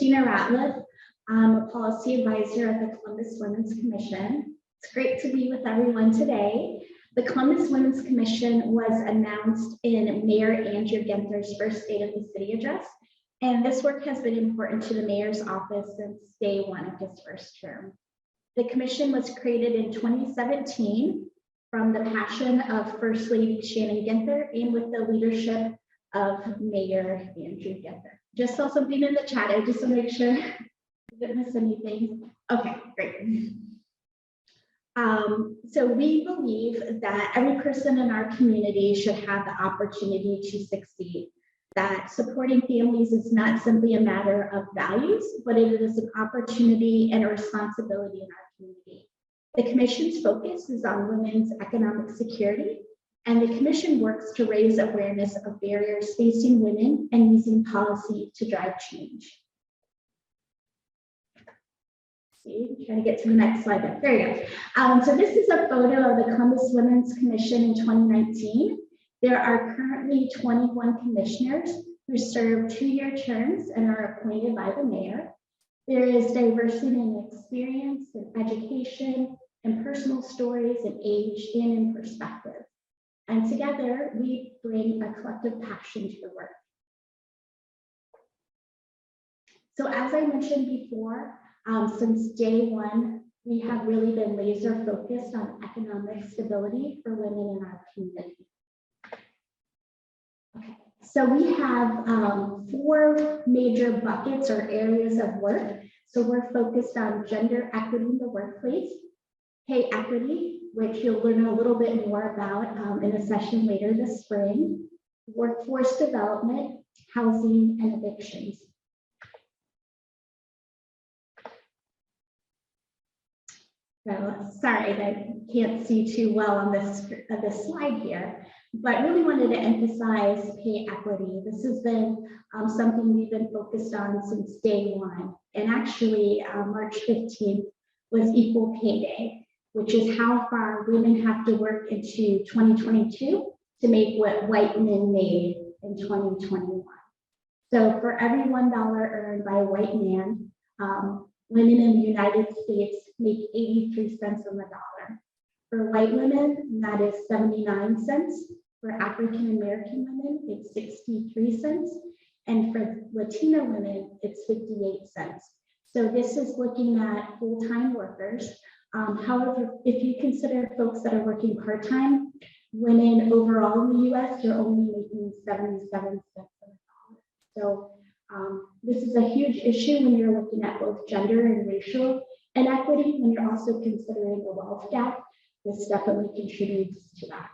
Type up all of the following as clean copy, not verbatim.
Tina Ratliff. I'm a policy advisor at the Columbus Women's Commission. It's great to be with everyone today. The Columbus Women's Commission was announced in Mayor Andrew Ginther's first State of the City address, and this work has been important to the mayor's office since day one of his first term. The commission was created in 2017 from the passion of First Lady Shannon Ginther and with the leadership of Mayor Andrew Ginther. Just saw something in the chat. I just want to make sure I didn't miss anything. Okay, great. So we believe that every person in our community should have the opportunity to succeed, that supporting families is not simply a matter of values, but it is an opportunity and a responsibility in our community. The commission's focus is on women's economic security, and the commission works to raise awareness of barriers facing women and using policy to drive change. Trying to get to the next slide. There you go. So this is a photo of the Columbus Women's Commission in 2019. There are currently 21 commissioners who serve 2-year terms and are appointed by the mayor. There is diversity in experience, in education, in personal stories, in age, and in perspective. And together, we bring a collective passion to the work. So as I mentioned before, since day one, we have really been laser focused on economic stability for women in our community. Okay, so we have 4 major buckets or areas of work. So we're focused on gender equity in the workplace, pay equity, which you'll learn a little bit more about in a session later this spring, workforce development, housing, and evictions. So sorry, I can't see too well on this slide here, but really wanted to emphasize pay equity. This has been something we've been focused on since day one. And actually, March 15th was Equal Pay Day, which is how far women have to work into 2022 to make what white men made in 2021. So for every $1 earned by a white man, women in the United States make 83 cents on the dollar. For white women, that is 79 cents. For African American women, it's 63 cents. And for Latina women, it's 58 cents. So this is looking at full-time workers. However, if you consider folks that are working part-time, women overall in the US are only making 77 cents on the dollar. So this is a huge issue when you're looking at both gender and racial inequity. When you're also considering the wealth gap, this definitely contributes to that.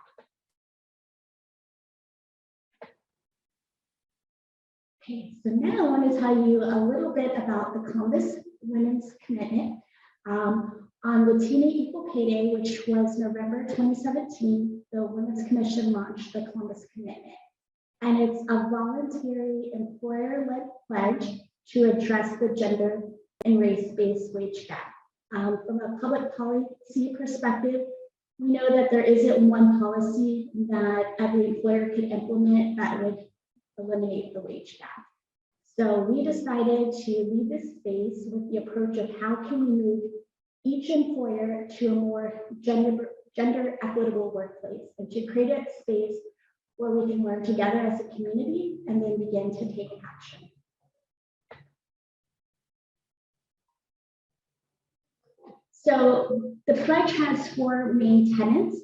Okay, so now I want to tell you a little bit about the Columbus Women's Commitment. On Latina Equal Pay Day, which was November 2017, the Women's Commission launched the Columbus Commitment. And it's a voluntary employer-led pledge to address the gender and race-based wage gap. From a public policy perspective, we know that there isn't one policy that every employer could implement that would eliminate the wage gap. So we decided to lead this space with the approach of how can we move each employer to a more gender equitable workplace, and to create a space where we can learn together as a community and then begin to take action. So the pledge has 4 main tenets,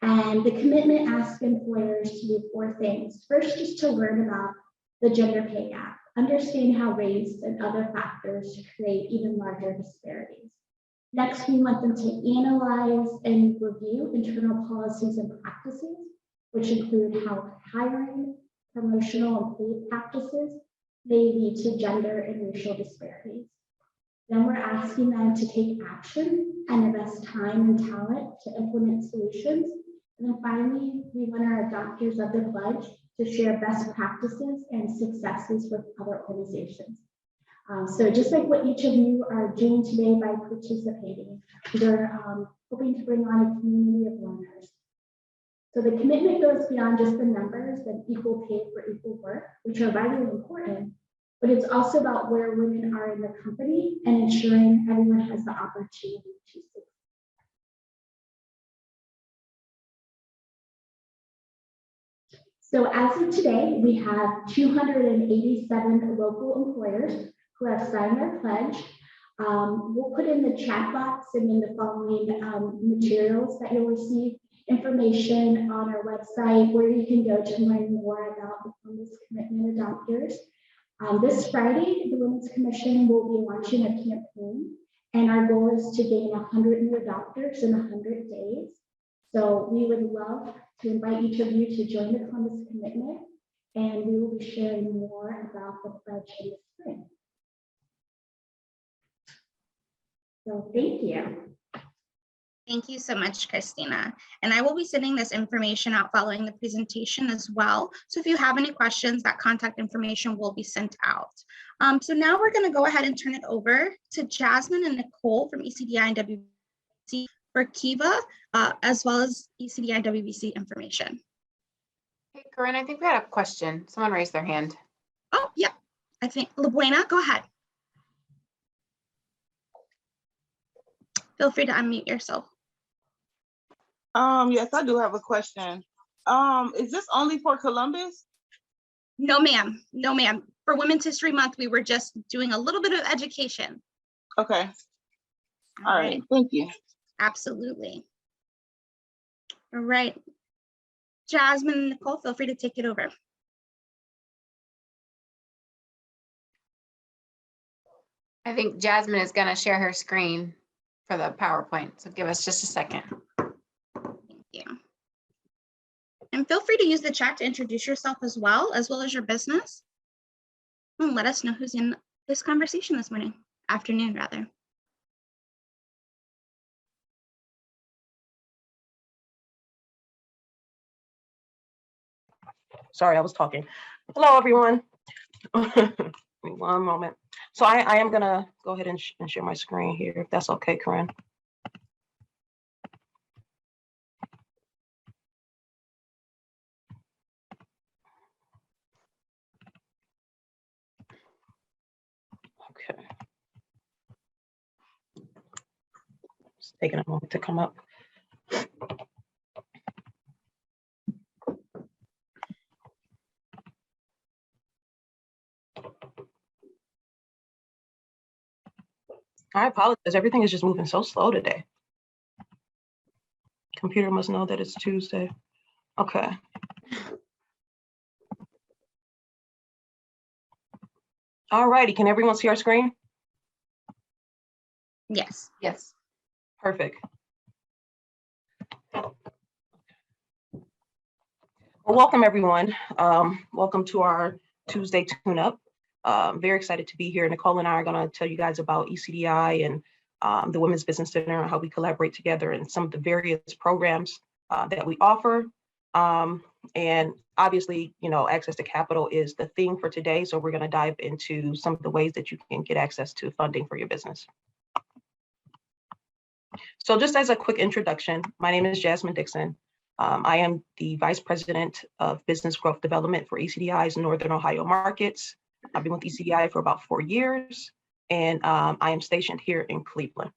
and the commitment asks employers to do 4 things. First, just to learn about the gender pay gap, understand how race and other factors create even larger disparities. Next, we want them to analyze and review internal policies and practices, which include how hiring, promotional, and pay practices may lead to gender and racial disparities. Then we're asking them to take action and invest time and talent to implement solutions. And then finally, we want our adopters of the pledge to share best practices and successes with other organizations. So just like what each of you are doing today by participating, we're hoping to bring on a community of learners. So the commitment goes beyond just the numbers and equal pay for equal work, which are vitally important, but it's also about where women are in the company and ensuring everyone has the opportunity to succeed. So as of today, we have 287 local employers who have signed their pledge. We'll put in the chat box and in the following materials that you'll receive information on our website where you can go to learn more about the Women's Commitment Adopters. This Friday, the Women's Commission will be launching a campaign, and our goal is to gain 100 new adopters in 100 days. So we would love to invite each of you to join the Columbus Commitment, and we will be sharing more about the pledge in the spring. So thank you. Thank you so much, Christina. And I will be sending this information out following the presentation as well. So if you have any questions, that contact information will be sent out. So now we're going to go ahead and turn it over to Jasmine and Nicole from ECDI and WBC for Kiva, as well as ECDI and WBC information. Hey, Corinne, I think we had a question. Someone raised their hand. Oh, yeah. I think LaBuena, go ahead. Feel free to unmute yourself. Yes, I do have a question. Is this only for Columbus? No, ma'am. No, ma'am. For Women's History Month, we were just doing a little bit of education. Okay. All right. Thank you. Absolutely. All right. Jasmine and Nicole, feel free to take it over. I think Jasmine is going to share her screen for the PowerPoint. So give us just a second. Thank you. And feel free to use the chat to introduce yourself as well as your business. And let us know who's in this conversation this afternoon rather. Sorry, I was talking. Hello, everyone. One moment. So I am going to go ahead and share my screen here, if that's okay, Corinne. Okay. It's taking a moment to come up. I apologize. Everything is just moving so slow today. Computer must know that it's Tuesday. Okay. All righty. Can everyone see our screen? Yes. Yes. Perfect. Well, welcome, everyone. Welcome to our Tuesday tune-up. Very excited to be here. Nicole and I are going to tell you guys about ECDI and the Women's Business Center and how we collaborate together and some of the various programs that we offer. And obviously, you know, access to capital is the theme for today. So we're going to dive into some of the ways that you can get access to funding for your business. So just as a quick introduction, my name is Jasmine Dixon. I am the Vice President of Business Growth Development for ECDI's Northern Ohio markets. I've been with ECDI for about 4 years, and I am stationed here in Cleveland.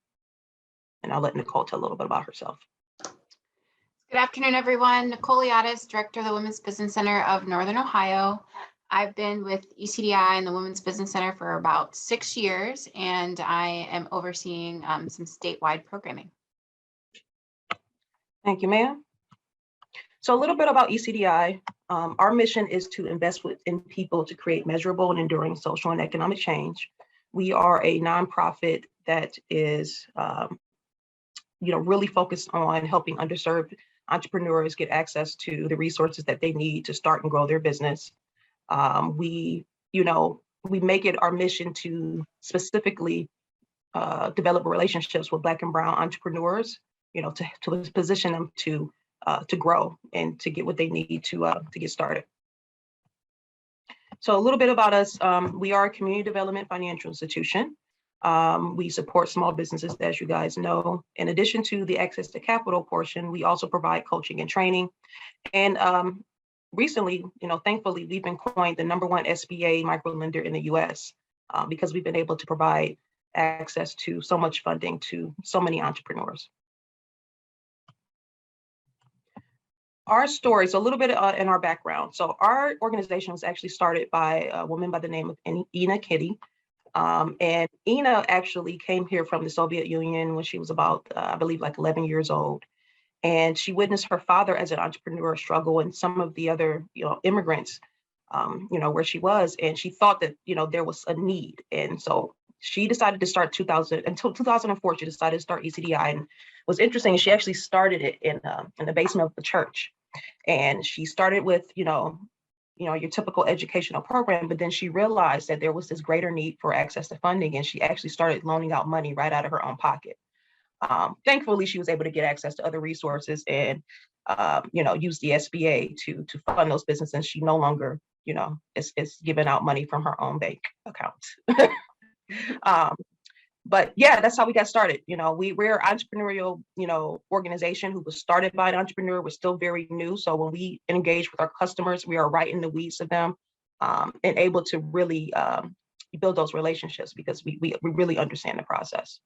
And I'll let Nicole tell a little bit about herself. Good afternoon, everyone. Nicole Liatis, Director of the Women's Business Center of Northern Ohio. I've been with ECDI and the Women's Business Center for about 6 years, and I am overseeing some statewide programming. Thank you, ma'am. So a little bit about ECDI. Our mission is to invest in people to create measurable and enduring social and economic change. We are a nonprofit that is, really focused on helping underserved entrepreneurs get access to the resources that they need to start and grow their business. We make it our mission to specifically develop relationships with Black and Brown entrepreneurs, to position them to grow and to get what they need to get started. So a little bit about us. We are a community development financial institution. We support small businesses, as you guys know. In addition to the access to capital portion, we also provide coaching and training. And recently, thankfully, we've been coined the #1 SBA microlender in the US because we've been able to provide access to so much funding to so many entrepreneurs. Our story, so a little bit in our background. So our organization was actually started by a woman by the name of Ina Kitty. And Ina actually came here from the Soviet Union when she was about, I believe, like 11 years old. And she witnessed her father as an entrepreneur struggle and some of the other, immigrants, where she was. And she thought that, there was a need. And so she decided to start until 2004, she decided to start ECDI. And what's interesting is she actually started it in the basement of the church. And she started with, your typical educational program, but then she realized that there was this greater need for access to funding. And she actually started loaning out money right out of her own pocket. Thankfully, she was able to get access to other resources and, use the SBA to fund those businesses. And she no longer, is giving out money from her own bank account. But yeah, that's how we got started. We're an entrepreneurial, organization who was started by an entrepreneur. We're still very new. So when we engage with our customers, we are right in the weeds of them and able to really build those relationships because we really understand the process.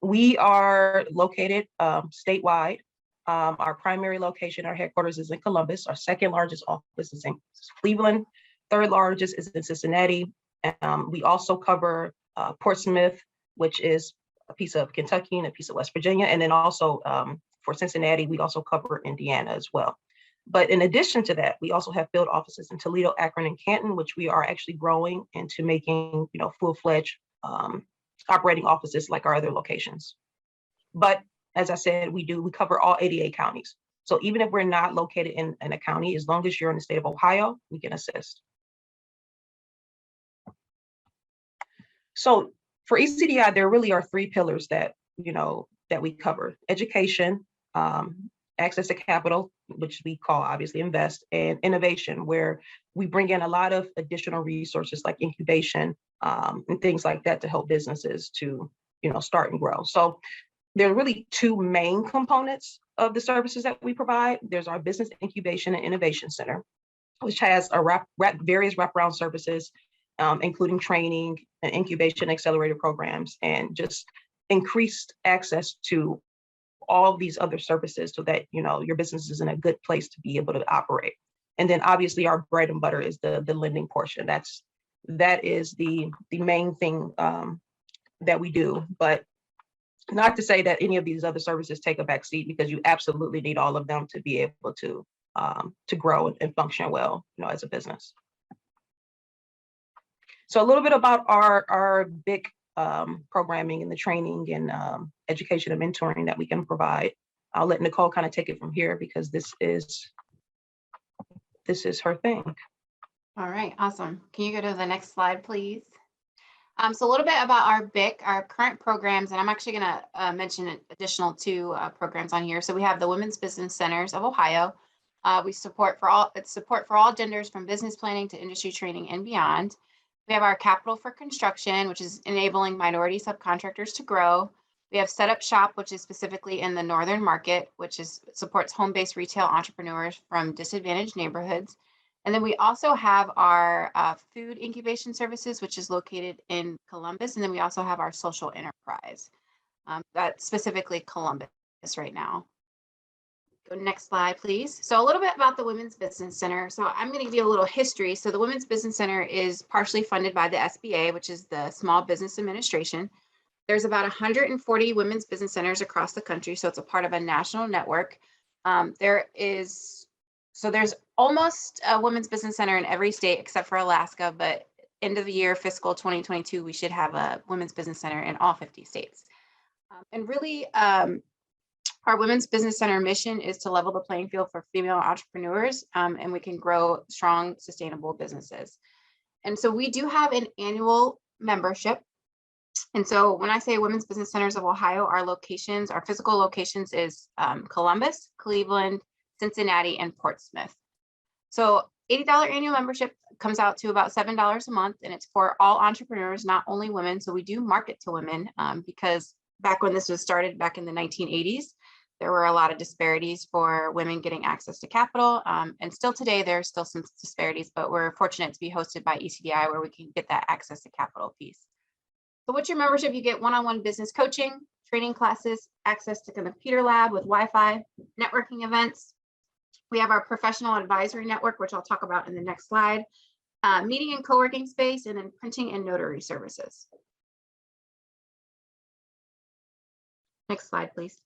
We are located statewide. Our primary location, our headquarters is in Columbus. Our second largest office is in Cleveland. Third largest is in Cincinnati. We also cover Portsmouth, which is a piece of Kentucky and a piece of West Virginia. And then also for Cincinnati, we also cover Indiana as well. But in addition to that, we also have field offices in Toledo, Akron, and Canton, which we are actually growing into making, full-fledged operating offices like our other locations. But as I said, we cover all 88 counties. So even if we're not located in a county, as long as you're in the state of Ohio, we can assist. So for ECDI, there really are 3 pillars that we cover: education, access to capital, which we call obviously invest, and innovation, where we bring in a lot of additional resources like incubation and things like that to help businesses to start and grow. So there are really 2 main components of the services that we provide. There's our Business Incubation and Innovation Center, which has various wraparound services, including training and incubation accelerator programs, and just increased access to all these other services so that your business is in a good place to be able to operate. And then obviously our bread and butter is the lending portion. That is the main thing that we do. But not to say that any of these other services take a back seat, because you absolutely need all of them to be able to grow and function well, as a business. So a little bit about our big programming and the training and education and mentoring that we can provide. I'll let Nicole kind of take it from here because this is her thing. All right, awesome. Can you go to the next slide, please? So a little bit about our BIC, our current programs, and I'm actually going to mention an additional 2 programs on here. So we have the Women's Business Centers of Ohio. We support for all genders, from business planning to industry training and beyond. We have our Capital for Construction, which is enabling minority subcontractors to grow. We have Set Up Shop, which is specifically in the northern market, which supports home-based retail entrepreneurs from disadvantaged neighborhoods. And then we also have our food incubation services, which is located in Columbus. And then we also have our social enterprise, that's specifically Columbus right now. Go next slide, please. So a little bit about the Women's Business Center. So I'm going to give you a little history. So the Women's Business Center is partially funded by the SBA, which is the Small Business Administration. There's about 140 women's business centers across the country. So it's a part of a national network. There's almost a women's business center in every state except for Alaska, but end of the year, fiscal 2022, we should have a women's business center in all 50 states. And really, our Women's Business Center mission is to level the playing field for female entrepreneurs, and we can grow strong, sustainable businesses. And so we do have an annual membership. And so when I say Women's Business Centers of Ohio, our physical locations is Columbus, Cleveland, Cincinnati, and Portsmouth. So $80 annual membership comes out to about $7 a month, and it's for all entrepreneurs, not only women. So we do market to women because back when this was started back in the 1980s, there were a lot of disparities for women getting access to capital. And still today, there are still some disparities, but we're fortunate to be hosted by ECDI where we can get that access to capital piece. So what's your membership? You get one-on-one business coaching, training classes, access to the computer lab with Wi-Fi, networking events. We have our professional advisory network, which I'll talk about in the next slide, meeting and co-working space, and then printing and notary services. Next slide, please.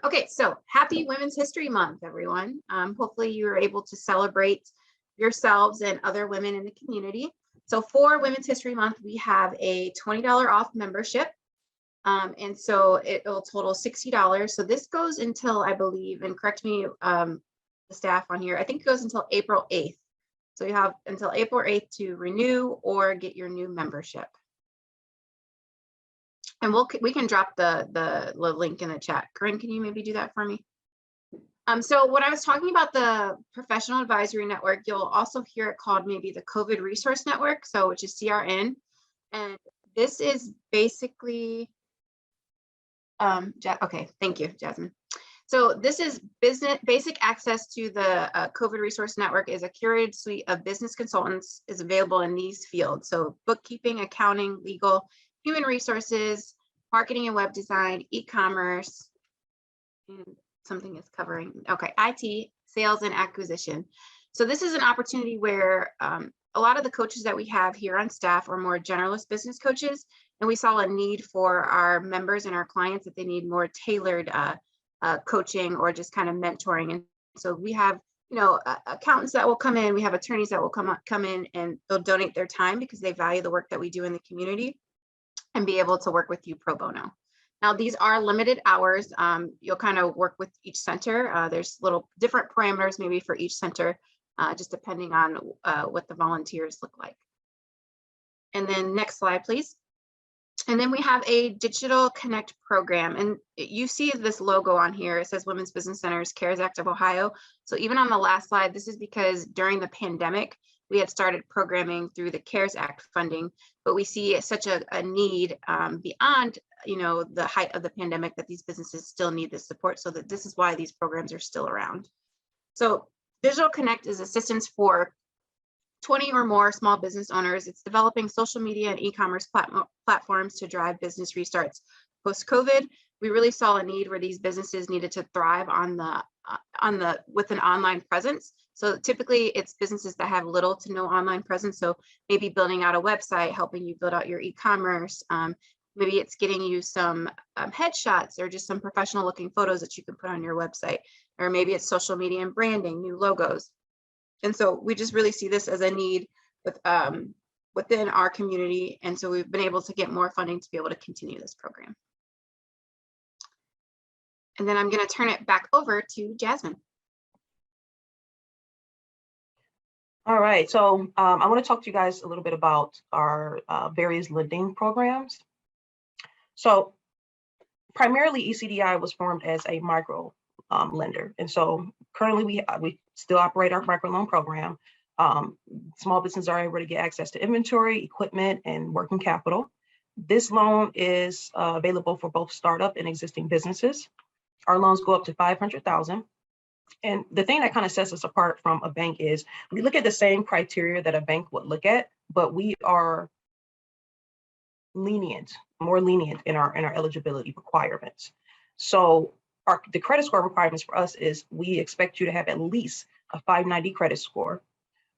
Okay, so happy Women's History Month, everyone. Hopefully you are able to celebrate yourselves and other women in the community. So for Women's History Month, we have a $20 off membership. And so it will total $60. So this goes until, I believe, and correct me, the staff on here, I think it goes until April 8th. So you have until April 8th to renew or get your new membership. And we can drop the link in the chat. Corinne, can you maybe do that for me? So when I was talking about the Professional Advisory Network, you'll also hear it called maybe the COVID Resource Network, so which is CRN. And this is basically, okay, thank you, Jasmine. So this is basic access to the COVID Resource Network is a curated suite of business consultants is available in these fields. So bookkeeping, accounting, legal, human resources, marketing and web design, e-commerce, and something is covering, okay, IT, sales and acquisition. So this is an opportunity where a lot of the coaches that we have here on staff are more generalist business coaches, and we saw a need for our members and our clients that they need more tailored coaching or just kind of mentoring. And so we have, you know, accountants that will come in, we have attorneys that will come in and they'll donate their time because they value the work that we do in the community and be able to work with you pro bono. Now, these are limited hours. You'll kind of work with each center. There's little different parameters maybe for each center, just depending on what the volunteers look like. And then next slide, please. And then we have a Digital Connect program. And you see this logo on here. It says Women's Business Centers, CARES Act of Ohio. So even on the last slide, this is because during the pandemic, we had started programming through the CARES Act funding, but we see such a need beyond, you know, the height of the pandemic that these businesses still need this support. So that this is why these programs are still around. So Digital Connect is assistance for 20 or more small business owners. It's developing social media and e-commerce platforms to drive business restarts post-COVID. We really saw a need where these businesses needed to thrive with an online presence. So typically it's businesses that have little to no online presence. So maybe building out a website, helping you build out your e-commerce. Maybe it's getting you some headshots or just some professional looking photos that you can put on your website. Or maybe it's social media and branding, new logos. And so we just really see this as a need within our community. And so we've been able to get more funding to be able to continue this program. And then I'm going to turn it back over to Jasmine. All right, so I want to talk to you guys a little bit about our various lending programs. So primarily ECDI was formed as a micro lender. And so currently we still operate our microloan program. Small businesses are able to get access to inventory, equipment, and working capital. This loan is available for both startup and existing businesses. Our loans go up to $500,000. And the thing that kind of sets us apart from a bank is we look at the same criteria that a bank would look at, but we are more lenient in our eligibility requirements. So the credit score requirements for us is we expect you to have at least a 590 credit score.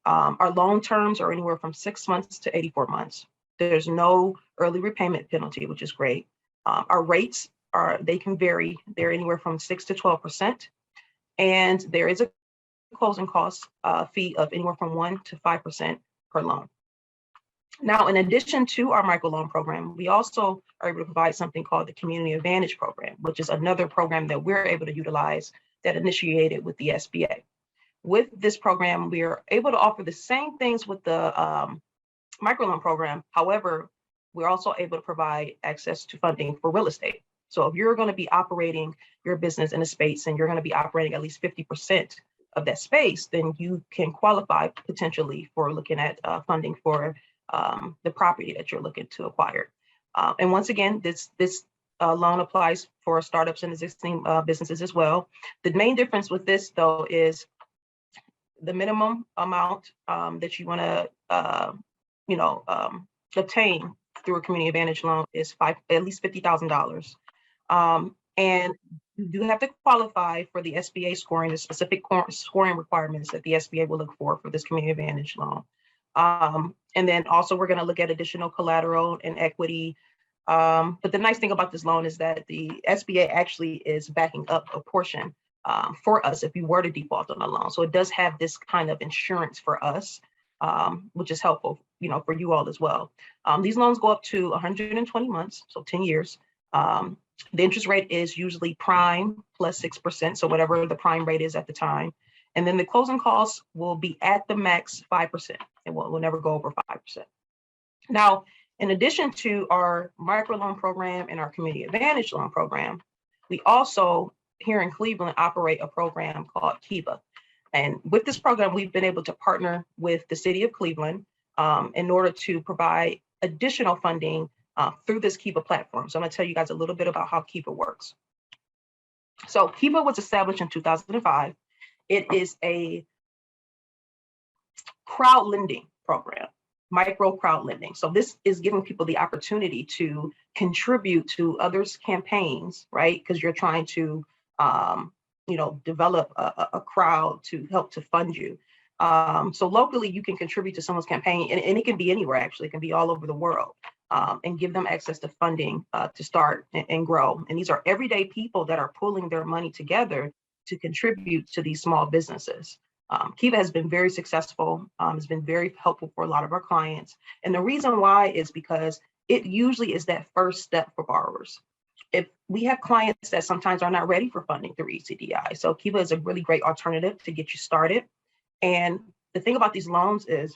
Our loan terms are anywhere from 6 months to 84 months. There's no early repayment penalty, which is great. Our rates they can vary. They're anywhere from 6 to 12%. And there is a closing cost fee of anywhere from 1 to 5% per loan. Now, in addition to our microloan program, we also are able to provide something called the Community Advantage Program, which is another program that we're able to utilize that initiated with the SBA. With this program, we are able to offer the same things with the microloan program. However, we're also able to provide access to funding for real estate. So if you're going to be operating your business in a space and you're going to be operating at least 50% of that space, then you can qualify potentially for looking at funding for the property that you're looking to acquire. And once again, this loan applies for startups and existing businesses as well. The main difference with this, though, is the minimum amount that you want to, obtain through a community advantage loan is at least $50,000. And you do have to qualify for the SBA scoring, the specific scoring requirements that the SBA will look for this community advantage loan. And then also we're going to look at additional collateral and equity. But the nice thing about this loan is that the SBA actually is backing up a portion for us if you were to default on a loan. So it does have this kind of insurance for us, which is helpful, for you all as well. These loans go up to 120 months, so 10 years. The interest rate is usually prime plus 6%, so whatever the prime rate is at the time. And then the closing costs will be at the max 5%. It will never go over 5%. Now, in addition to our microloan program and our community advantage loan program, we also here in Cleveland operate a program called Kiva. And with this program, we've been able to partner with the city of Cleveland in order to provide additional funding through this Kiva platform. So I'm going to tell you guys a little bit about how Kiva works. So Kiva was established in 2005. It is a crowd lending program, micro crowd lending. So this is giving people the opportunity to contribute to others' campaigns, right? Because you're trying to, develop a crowd to help to fund you. So locally, you can contribute to someone's campaign, and it can be anywhere, actually. It can be all over the world, and give them access to funding to start and grow. And these are everyday people that are pulling their money together to contribute to these small businesses. Kiva has been very successful. It's been very helpful for a lot of our clients. And the reason why is because it usually is that first step for borrowers. If we have clients that sometimes are not ready for funding through ECDI, so Kiva is a really great alternative to get you started. And the thing about these loans is,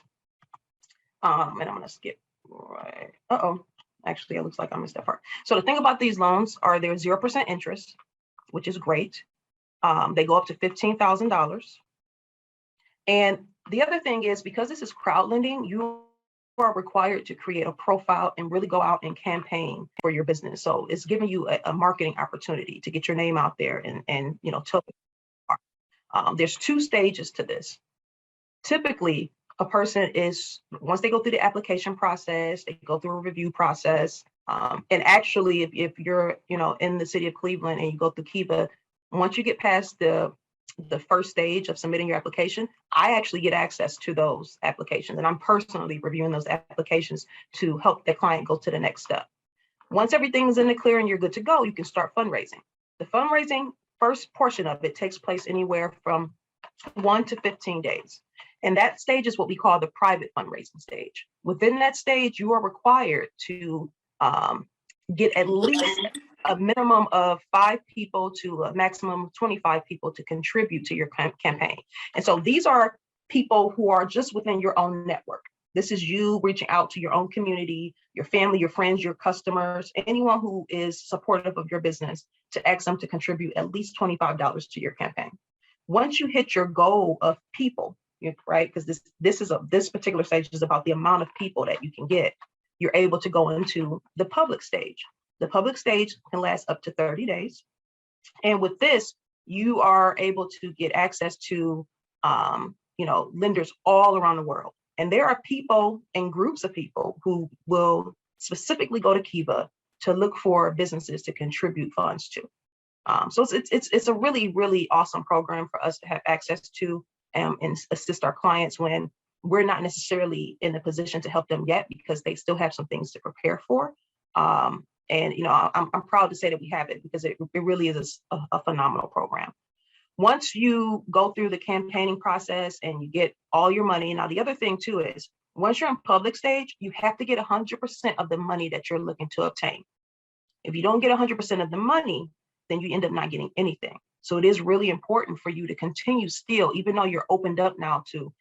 and I'm gonna skip right. Actually, it looks like I missed that part. So the thing about these loans are they're 0% interest, which is great. They go up to $15,000. And the other thing is, because this is crowd lending, you are required to create a profile and really go out and campaign for your business. So it's giving you a marketing opportunity to get your name out there and tell people. There's 2 stages to this. Typically, a person is, once they go through the application process, they go through a review process. And actually, if you're, in the city of Cleveland and you go through Kiva, once you get past the first stage of submitting your application, I actually get access to those applications. And I'm personally reviewing those applications to help the client go to the next step. Once everything is in the clear and you're good to go, you can start fundraising. The fundraising first portion of it takes place anywhere from 1 to 15 days. And that stage is what we call the private fundraising stage. Within that stage, you are required to get at least a minimum of 5 people to a maximum of 25 people to contribute to your campaign. And so these are people who are just within your own network. This is you reaching out to your own community, your family, your friends, your customers, anyone who is supportive of your business, to ask them to contribute at least $25 to your campaign. Once you hit your goal of people, right? Because this particular stage is about the amount of people that you can get. You're able to go into the public stage. The public stage can last up to 30 days. And with this, you are able to get access to, lenders all around the world. And there are people and groups of people who will specifically go to Kiva to look for businesses to contribute funds to. So it's a really, really awesome program for us to have access to and assist our clients when we're not necessarily in a position to help them yet, because they still have some things to prepare for. And I'm proud to say that we have it, because it really is a phenomenal program. Once you go through the campaigning process and you get all your money, now the other thing too is, once you're in public stage, you have to get 100% of the money that you're looking to obtain. If you don't get 100% of the money, then you end up not getting anything. So it is really important for you to continue still, even though you're opened up now to,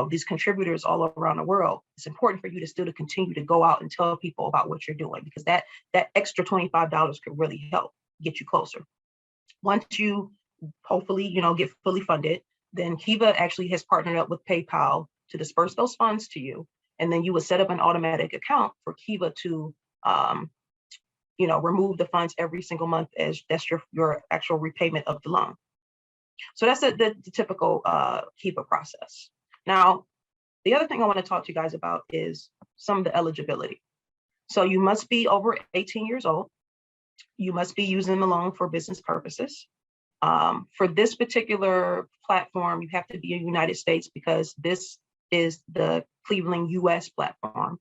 these contributors all around the world. It's important for you to still continue to go out and tell people about what you're doing, because that extra $25 could really help get you closer. Once you hopefully, get fully funded, then Kiva actually has partnered up with PayPal to disperse those funds to you. And then you would set up an automatic account for Kiva to remove the funds every single month as that's your actual repayment of the loan. So that's the typical Kiva process. Now, the other thing I want to talk to you guys about is some of the eligibility. So you must be over 18 years old. You must be using the loan for business purposes. For this particular platform, you have to be in the United States because this is the Cleveland US platform.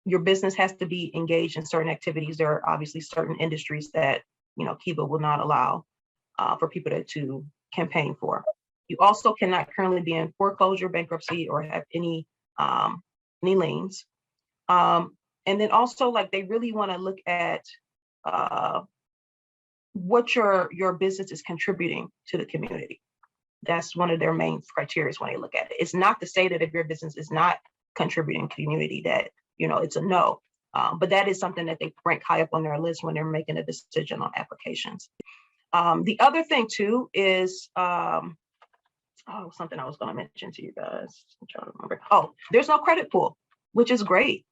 Your business has to be engaged in certain activities. There are obviously certain industries that Kiva will not allow for people to campaign for. You also cannot currently be in foreclosure, bankruptcy, or have any liens. And then also, like, they really want to look at what your business is contributing to the community. That's one of their main criteria when they look at it. It's not to say that if your business is not contributing to the community that it's a no, but that is something that they rank high up on their list when they're making a decision on applications. The other thing too is something I was going to mention to you guys. I'm trying to remember. Oh, there's no credit pool, which is great.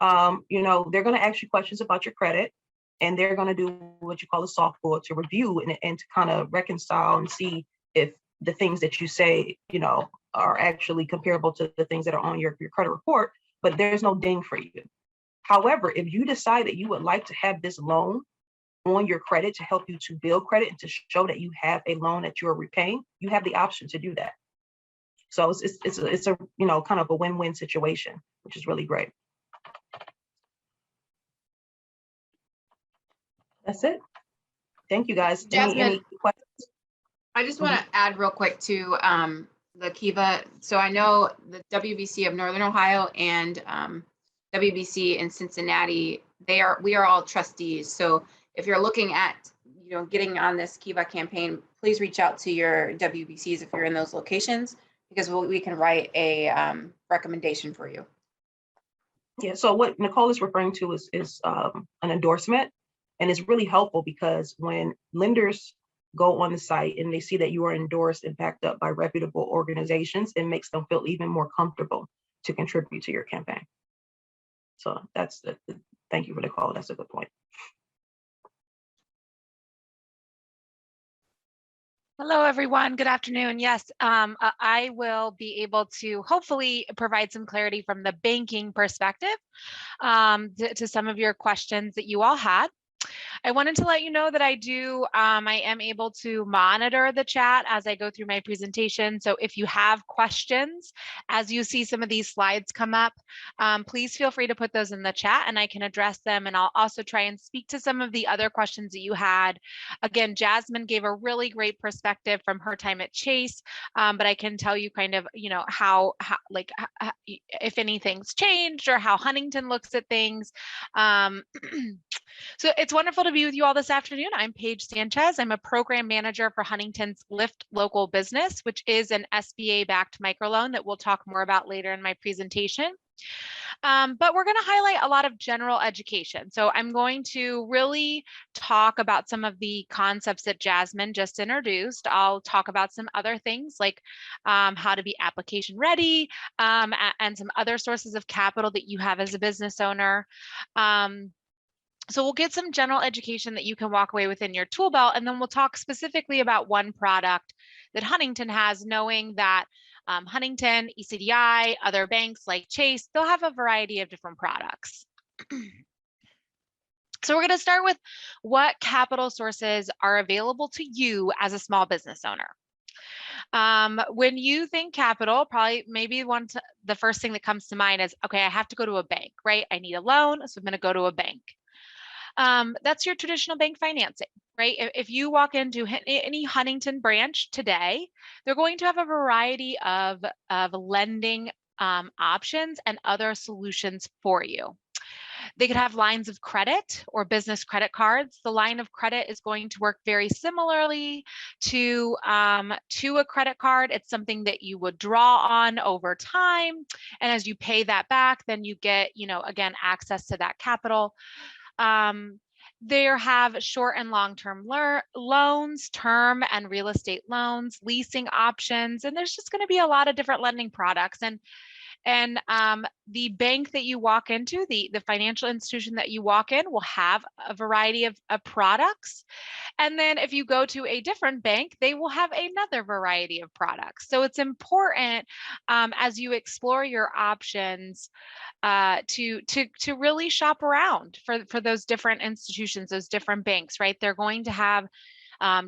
They're going to ask you questions about your credit, and they're going to do what you call a soft pull to review and to kind of reconcile and see if the things that you say, are actually comparable to the things that are on your credit report, but there's no ding for you. However, if you decide that you would like to have this loan on your credit to help you to build credit and to show that you have a loan that you're repaying, you have the option to do that. So it's a kind of a win-win situation, which is really great. That's it. Thank you, guys. Jasmine, any questions? I just want to add real quick to the Kiva. So I know the WBC of Northern Ohio and WBC in Cincinnati, we are all trustees. So if you're looking at getting on this Kiva campaign, please reach out to your WBCs if you're in those locations, because we can write a recommendation for you. Yeah, so what Nicole is referring to is an endorsement, and it's really helpful because when lenders go on the site and they see that you are endorsed and backed up by reputable organizations, it makes them feel even more comfortable to contribute to your campaign. So that's thank you for the call. That's a good point. Hello, everyone. Good afternoon. Yes, I will be able to hopefully provide some clarity from the banking perspective to some of your questions that you all had. I wanted to let you know that I am able to monitor the chat as I go through my presentation. So if you have questions, as you see some of these slides come up, please feel free to put those in the chat and I can address them. And I'll also try and speak to some of the other questions that you had. Again, Jasmine gave a really great perspective from her time at Chase, but I can tell you kind of, how if anything's changed or how Huntington looks at things. So it's wonderful to be with you all this afternoon. I'm Paige Sanchez. I'm a program manager for Huntington's Lift Local Business, which is an SBA-backed microloan that we'll talk more about later in my presentation. But we're going to highlight a lot of general education. So I'm going to really talk about some of the concepts that Jasmine just introduced. I'll talk about some other things like how to be application ready and some other sources of capital that you have as a business owner. So we'll get some general education that you can walk away with in your tool belt, and then we'll talk specifically about one product that Huntington has, knowing that Huntington, ECDI, other banks like Chase, they'll have a variety of different products. So we're going to start with what capital sources are available to you as a small business owner. When you think capital, probably maybe the first thing that comes to mind is, okay, I have to go to a bank, right? I need a loan, so I'm going to go to a bank. That's your traditional bank financing, right? If you walk into any Huntington branch today, they're going to have a variety of lending options and other solutions for you. They could have lines of credit or business credit cards. The line of credit is going to work very similarly to a credit card. It's something that you would draw on over time. And as you pay that back, then you get, again, access to that capital. They have short and long-term loans, term and real estate loans, leasing options, and there's just going to be a lot of different lending products. And And the bank that you walk into, the financial institution that you walk in will have a variety of products. And then if you go to a different bank, they will have another variety of products. So it's important as you explore your options to really shop around for those different institutions, those different banks, right? They're going to have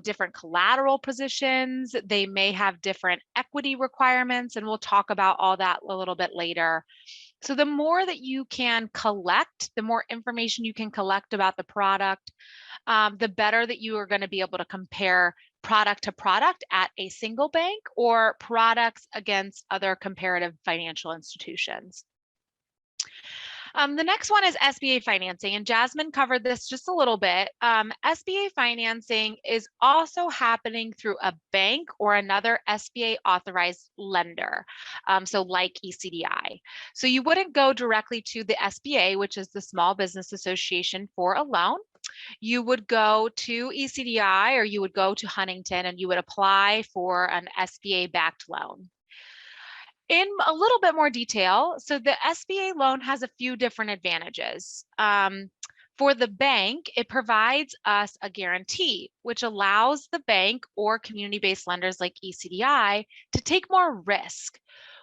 different collateral positions. They may have different equity requirements, and we'll talk about all that a little bit later. So the more that you can collect, the more information you can collect about the product, the better that you are going to be able to compare product to product at a single bank or products against other comparative financial institutions. The next one is SBA financing, and Jasmine covered this just a little bit. SBA financing is also happening through a bank or another SBA authorized lender, so like ECDI. So you wouldn't go directly to the SBA, which is the Small Business Association, for a loan. You would go to ECDI or you would go to Huntington and you would apply for an SBA backed loan. In a little bit more detail, so the SBA loan has a few different advantages. For the bank, it provides us a guarantee, which allows the bank or community-based lenders like ECDI to take more risk,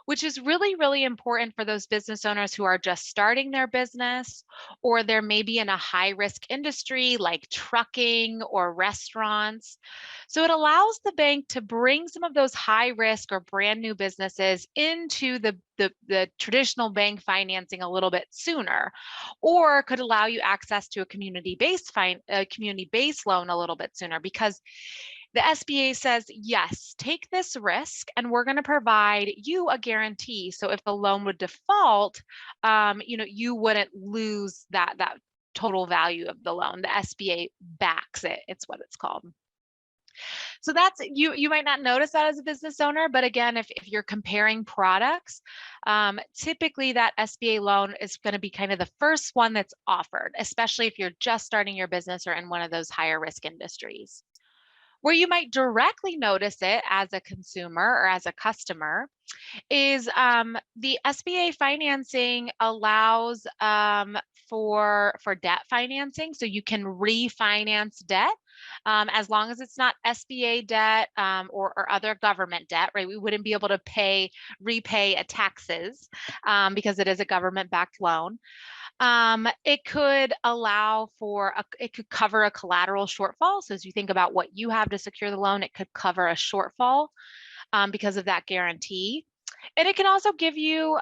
which is really, really important for those business owners who are just starting their business, or they're maybe in a high-risk industry like trucking or restaurants. So it allows the bank to bring some of those high-risk or brand new businesses into the traditional bank financing a little bit sooner, or could allow you access to a community-based loan a little bit sooner, because the SBA says, yes, take this risk and we're going to provide you a guarantee. So if the loan would default, you wouldn't lose that total value of the loan. The SBA backs it. It's what it's called. So that's, you might not notice that as a business owner, but again, if you're comparing products, typically that SBA loan is going to be kind of the first one that's offered, especially if you're just starting your business or in one of those higher risk industries. Where you might directly notice it as a consumer or as a customer is the SBA financing allows for debt financing. So you can refinance debt as long as it's not SBA debt or other government debt, right? We wouldn't be able to repay taxes because it is a government-backed loan. It could allow for, it could cover a collateral shortfall. So as you think about what you have to secure the loan, it could cover a shortfall because of that guarantee. And it can also give you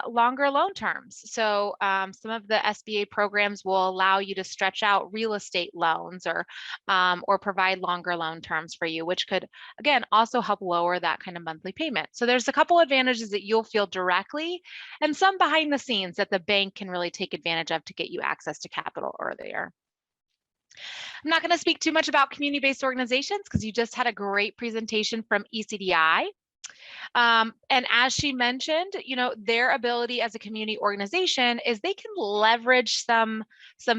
longer loan terms. So some of the SBA programs will allow you to stretch out real estate loans or provide longer loan terms for you, which could, again, also help lower that kind of monthly payment. So there's a couple advantages that you'll feel directly and some behind the scenes that the bank can really take advantage of to get you access to capital earlier. I'm not going to speak too much about community-based organizations because you just had a great presentation from ECDI. And as she mentioned, their ability as a community organization is they can leverage some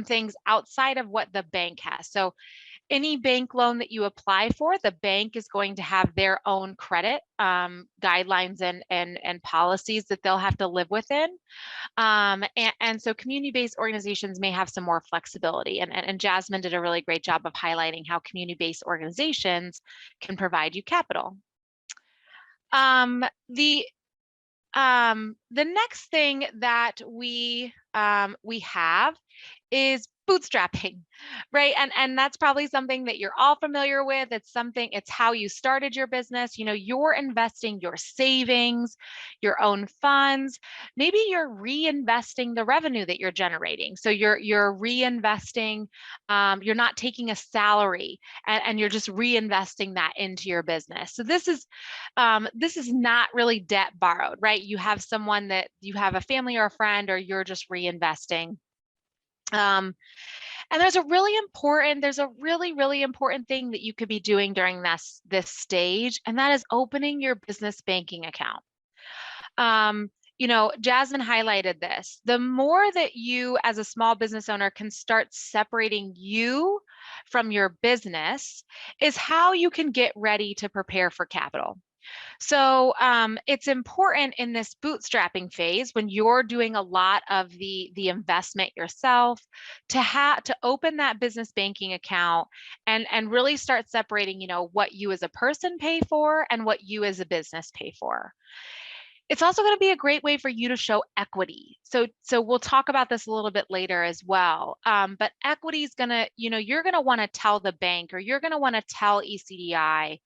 things outside of what the bank has. So any bank loan that you apply for, the bank is going to have their own credit guidelines and policies that they'll have to live within. And so community-based organizations may have some more flexibility. And Jasmine did a really great job of highlighting how community-based organizations can provide you capital. The next thing that we have is bootstrapping, right? And that's probably something that you're all familiar with. It's how you started your business. You're investing your savings, your own funds. Maybe you're reinvesting the revenue that you're generating. So you're reinvesting, you're not taking a salary and you're just reinvesting that into your business. So this is not really debt borrowed, right? You have someone that you have a family or a friend, or you're just reinvesting. And there's a really, really important thing that you could be doing during this stage, and that is opening your business banking account. Jasmine highlighted this. The more that you as a small business owner can start separating you from your business is how you can get ready to prepare for capital. So it's important in this bootstrapping phase when you're doing a lot of the investment yourself to open that business banking account and really start separating, what you as a person pay for and what you as a business pay for. It's also going to be a great way for you to show equity. So we'll talk about this a little bit later as well. But equity is going to, you're going to want to tell the bank, or you're going to want to tell ECDI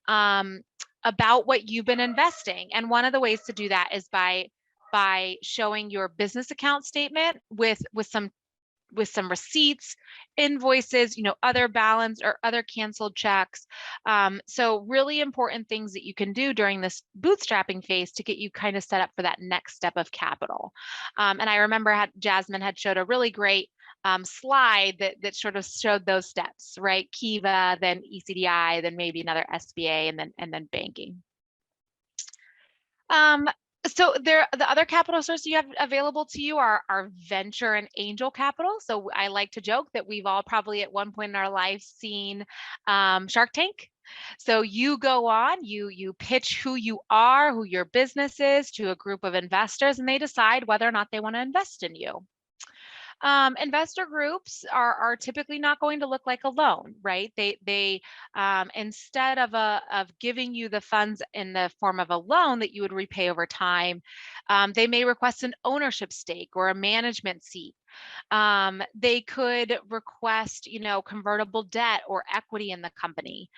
about what you've been investing. And one of the ways to do that is by showing your business account statement with some receipts, invoices, other balance or other canceled checks. So really important things that you can do during this bootstrapping phase to get you kind of set up for that next step of capital. And I remember Jasmine had showed a really great slide that sort of showed those steps, right? Kiva, then ECDI, then maybe another SBA, and then banking. So the other capital sources you have available to you are venture and angel capital. So I like to joke that we've all probably at one point in our life seen Shark Tank. So you go on, you pitch who you are, who your business is to a group of investors, and they decide whether or not they want to invest in you. Investor groups are typically not going to look like a loan, right? They instead of giving you the funds in the form of a loan that you would repay over time, they may request an ownership stake or a management seat. They could request, convertible debt or equity in the company.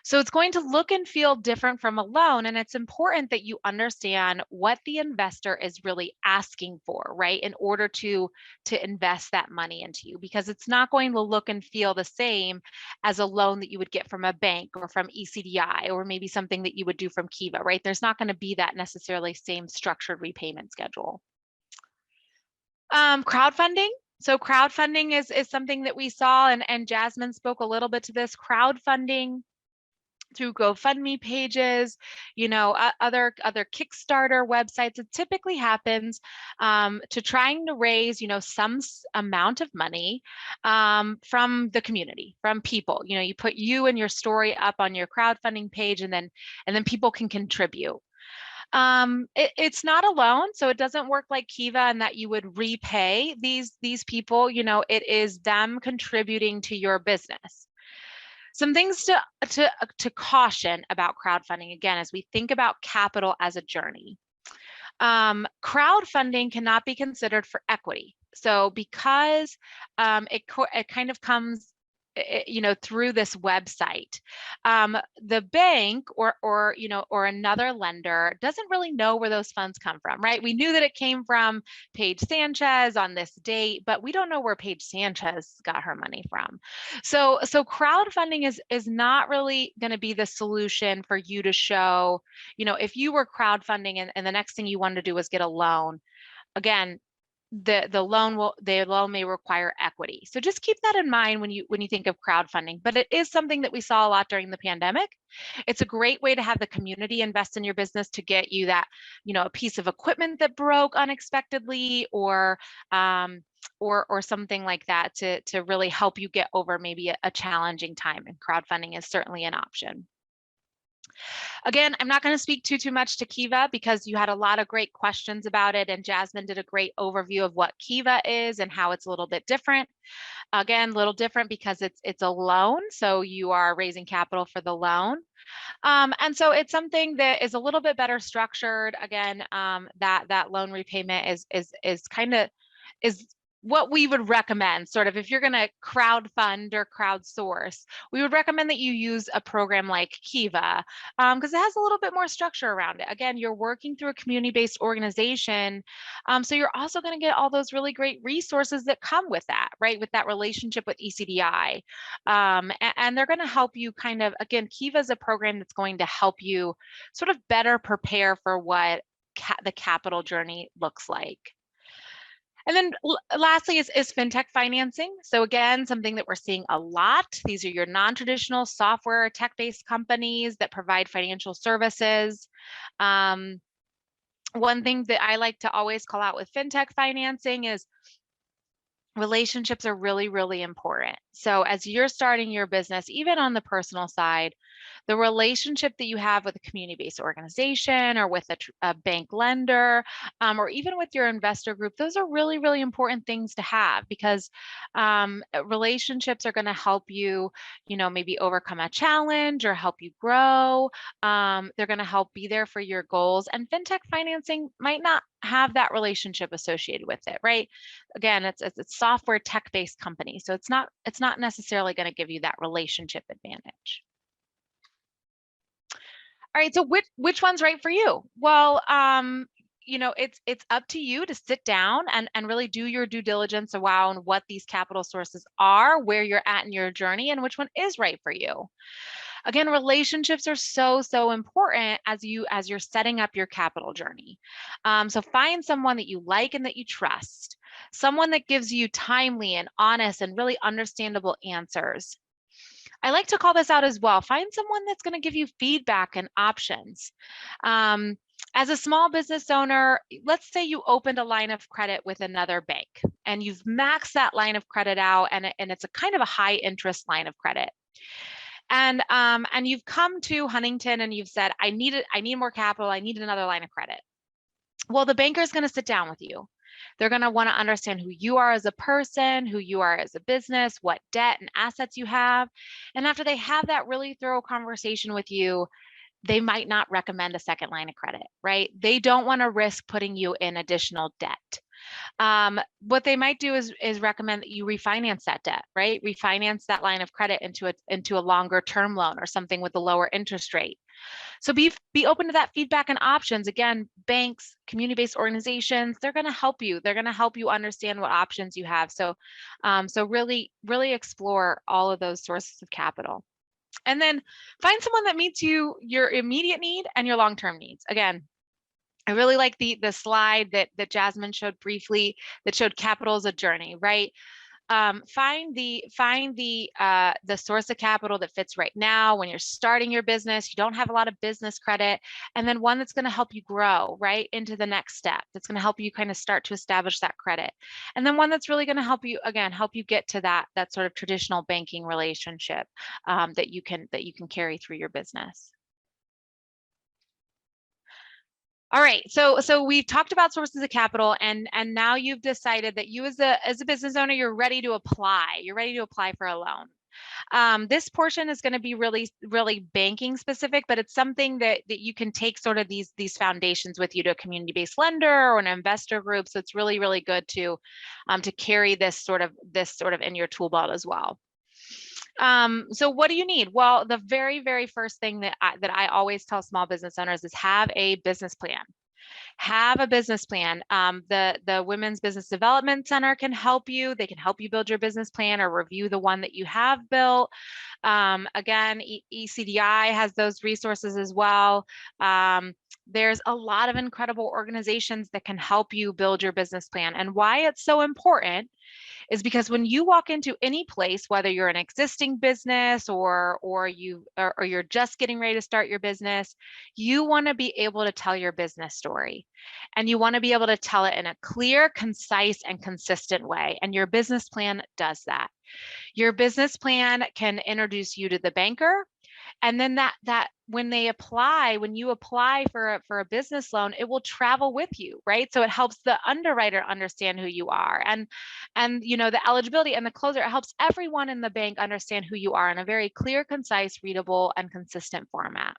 So it's going to look and feel different from a loan. And it's important that you understand what the investor is really asking for, right? In order to invest that money into you, because it's not going to look and feel the same as a loan that you would get from a bank or from ECDI, or maybe something that you would do from Kiva, right? There's not going to be that necessarily same structured repayment schedule. Crowdfunding. So crowdfunding is something that we saw, and Jasmine spoke a little bit to this. Crowdfunding through GoFundMe pages, other Kickstarter websites. It typically happens to trying to raise, some amount of money from the community, from people. You put you and your story up on your crowdfunding page, and then people can contribute. It's not a loan, so it doesn't work like Kiva in that you would repay these people. It is them contributing to your business. Some things to caution about crowdfunding, again, as we think about capital as a journey. Crowdfunding cannot be considered for equity. So because it kind of comes through this website, the bank or another lender doesn't really know where those funds come from, right? We knew that it came from Paige Sanchez on this date, but we don't know where Paige Sanchez got her money from. So crowdfunding is not really going to be the solution for you to show, if you were crowdfunding and the next thing you wanted to do was get a loan, again, the loan may require equity. So just keep that in mind when you think of crowdfunding. But it is something that we saw a lot during the pandemic. It's a great way to have the community invest in your business to get you that, a piece of equipment that broke unexpectedly, or something like that to really help you get over maybe a challenging time. And crowdfunding is certainly an option. Again, I'm not going to speak too much to Kiva because you had a lot of great questions about it, and Jasmine did a great overview of what Kiva is and how it's a little bit different. Again, a little different because it's a loan, so you are raising capital for the loan. And so it's something that is a little bit better structured. Again, that loan repayment is what we would recommend, sort of, if you're going to crowdfund or crowdsource, we would recommend that you use a program like Kiva because it has a little bit more structure around it. Again, you're working through a community-based organization, so you're also going to get all those really great resources that come with that, right? With that relationship with ECDI, and they're going to help you kind of, again, Kiva is a program that's going to help you sort of better prepare for what the capital journey looks like. And then lastly is fintech financing. So again, something that we're seeing a lot. These are your non-traditional software tech-based companies that provide financial services. One thing that I like to always call out with fintech financing is relationships are really, really important. So as you're starting your business, even on the personal side, The relationship that you have with a community-based organization or with a bank lender, or even with your investor group, those are really, really important things to have, because relationships are going to help you, maybe overcome a challenge or help you grow. They're going to help be there for your goals, and fintech financing might not have that relationship associated with it, right? Again, it's software tech-based company, so it's not necessarily going to give you that relationship advantage. All right, so which one's right for you? Well, it's up to you to sit down and really do your due diligence around what these capital sources are, where you're at in your journey, and which one is right for you. Again, relationships are so important as you're setting up your capital journey. So find someone that you like and that you trust, someone that gives you timely and honest and really understandable answers. I like to call this out as well. Find someone that's going to give you feedback and options. As a small business owner, let's say you opened a line of credit with another bank and you've maxed that line of credit out, and it's a kind of a high interest line of credit. And you've come to Huntington and you've said, I need more capital. I need another line of credit. Well, the banker is going to sit down with you. They're going to want to understand who you are as a person, who you are as a business, what debt and assets you have. And after they have that really thorough conversation with you, they might not recommend a second line of credit, right? They don't want to risk putting you in additional debt. What they might do is recommend that you refinance that debt, right? Refinance that line of credit into a longer term loan or something with a lower interest rate. So be open to that feedback and options. Again, banks, community-based organizations, they're going to help you. They're going to help you understand what options you have. So really explore all of those sources of capital. And then find someone that meets your immediate need and your long-term needs. Again, I really like the slide that Jasmine showed briefly that showed capital as a journey, right? Find the source of capital that fits right now when you're starting your business, you don't have a lot of business credit, and then one that's going to help you grow right into the next step. That's going to help you kind of start to establish that credit, and then one that's really going to help you get to that sort of traditional banking relationship that you can carry through your business. All right, so we've talked about sources of capital, and now you've decided that you as a business owner, you're ready to apply. You're ready to apply for a loan. This portion is going to be really banking specific, but it's something that you can take sort of these foundations with you to a community-based lender or an investor group. So it's really good to carry this sort of in your tool belt as well. So what do you need? Well, the very first thing that I always tell small business owners is have a business plan. Have a business plan. The Women's Business Development Center can help you. They can help you build your business plan or review the one that you have built. Again, ECDI has those resources as well. There's a lot of incredible organizations that can help you build your business plan. And why it's so important is because when you walk into any place, whether you're an existing business or you're just getting ready to start your business, you want to be able to tell your business story, and you want to be able to tell it in a clear, concise, and consistent way. And your business plan does that. Your business plan can introduce you to the banker. And then that when you apply for a business loan, it will travel with you, right? So it helps the underwriter understand who you are, and the eligibility and the closer. It helps everyone in the bank understand who you are in a very clear, concise, readable, and consistent format.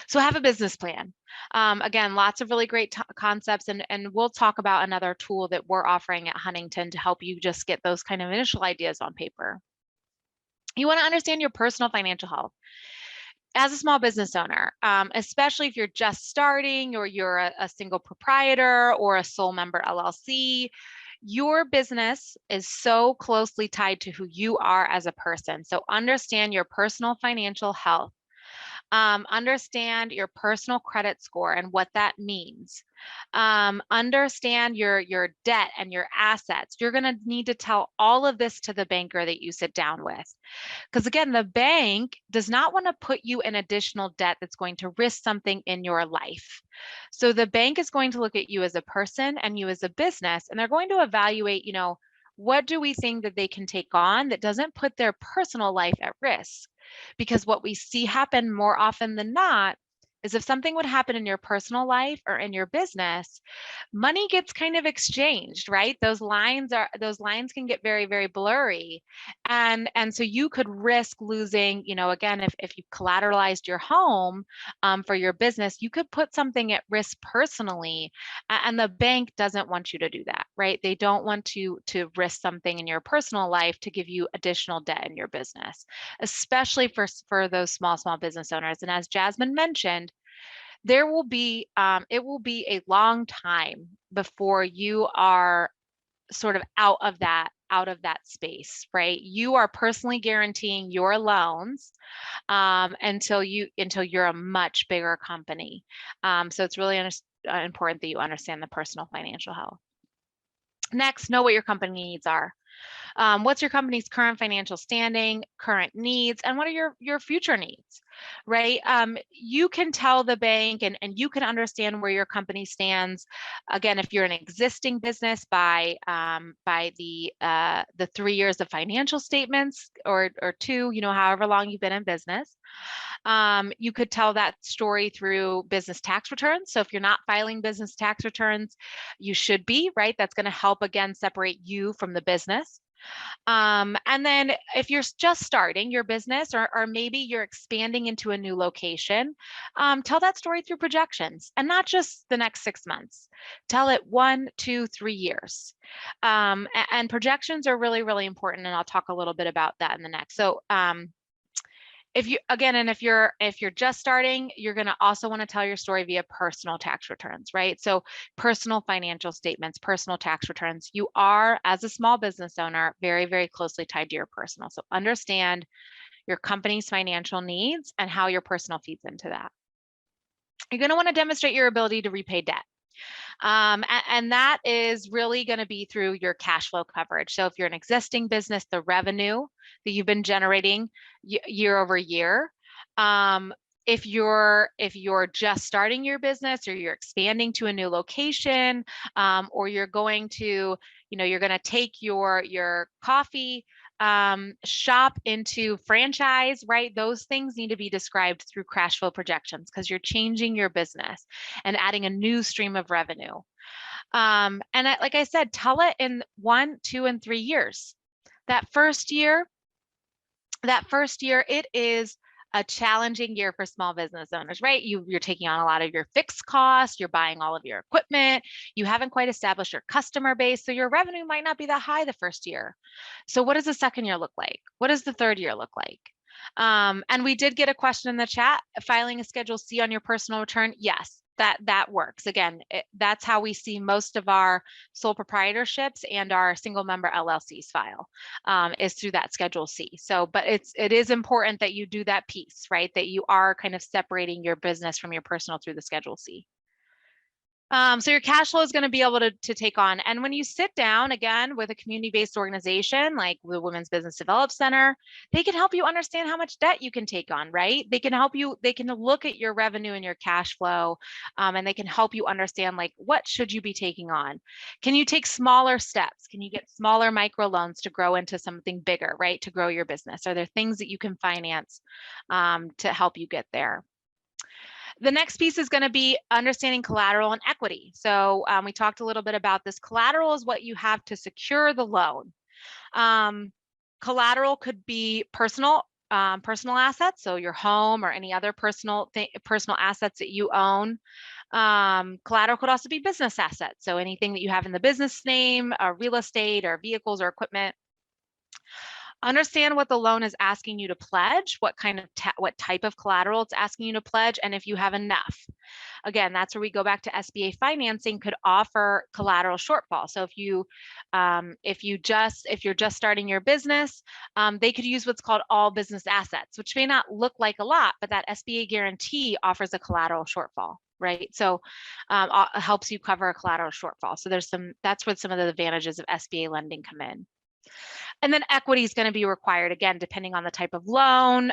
So have a business plan. Again, lots of really great concepts, and we'll talk about another tool that we're offering at Huntington to help you just get those kind of initial ideas on paper. You want to understand your personal financial health. As a small business owner, especially if you're just starting or you're a single proprietor or a sole member LLC, your business is so closely tied to who you are as a person. So understand your personal financial health. Understand your personal credit score and what that means. Understand your debt and your assets. You're going to need to tell all of this to the banker that you sit down with. Because again, the bank does not want to put you in additional debt that's going to risk something in your life. So the bank is going to look at you as a person and you as a business, and they're going to evaluate, What do we think that they can take on that doesn't put their personal life at risk? Because what we see happen more often than not is if something would happen in your personal life or in your business, money gets kind of exchanged, right? Those lines can get very, very blurry. And so you could risk losing, you know, again, if you collateralized your home for your business, you could put something at risk personally. And the bank doesn't want you to do that, right? They don't want you to risk something in your personal life to give you additional debt in your business, especially for those small business owners. And as Jasmine mentioned, there will be it will be a long time before you are sort of out of that space, right? You are personally guaranteeing your loans until you're a much bigger company. So it's really important that you understand the personal financial health. Next, know what your company needs are. What's your company's current financial standing, current needs, and what are your future needs, right? You can tell the bank and you can understand where your company stands. Again, if you're an existing business by the 3 years of financial statements or 2, you know, however long you've been in business. You could tell that story through business tax returns. So if you're not filing business tax returns, you should be, right? That's going to help, again, separate you from the business. And then if you're just starting your business or maybe you're expanding into a new location, tell that story through projections and not just the next 6 months. Tell it 1, 2, 3 years. And projections are really, really important. And I'll talk a little bit about that in the next. So if you're just starting, you're going to also want to tell your story via personal tax returns, right? So personal financial statements, personal tax returns. You are, as a small business owner, very, very closely tied to your personal. So understand your company's financial needs and how your personal feeds into that. You're going to want to demonstrate your ability to repay debt. And that is really going to be through your cash flow coverage. So if you're an existing business, the revenue that you've been generating year over year. If you're just starting your business or you're expanding to a new location, or you're going to, you're going to take your coffee shop into franchise, right? Those things need to be described through cash flow projections because you're changing your business and adding a new stream of revenue. Like I said, tell it in 1, 2, and 3 years. That first year, it is a challenging year for small business owners, right? You're taking on a lot of your fixed costs, you're buying all of your equipment, you haven't quite established your customer base, so your revenue might not be that high the first year. So what does the second year look like? What does the third year look like? And we did get a question in the chat, filing a Schedule C on your personal return. Yes, that works. Again, that's how we see most of our sole proprietorships and our single member LLCs file, is through that Schedule C. So, but it is important that you do that piece, right? That you are kind of separating your business from your personal through the Schedule C. So your cash flow is going to be able to take on. And when you sit down again with a community-based organization like the Women's Business Development Center, they can help you understand how much debt you can take on, right? They can help you, they can look at your revenue and your cash flow, and they can help you understand, like, what should you be taking on? Can you take smaller steps? Can you get smaller microloans to grow into something bigger, right? To grow your business? Are there things that you can finance to help you get there? The next piece is going to be understanding collateral and equity. So we talked a little bit about this. Collateral is what you have to secure the loan. Collateral could be personal assets, so your home or any other personal assets that you own. Collateral could also be business assets, so anything that you have in the business name, real estate or vehicles or equipment. Understand what the loan is asking you to pledge, what type of collateral it's asking you to pledge, and if you have enough. Again, that's where we go back to SBA financing could offer collateral shortfall. So if you're just starting your business, they could use what's called all business assets, which may not look like a lot, but that SBA guarantee offers a collateral shortfall, right? So helps you cover a collateral shortfall. So that's where some of the advantages of SBA lending come in. And then equity is going to be required, again, depending on the type of loan,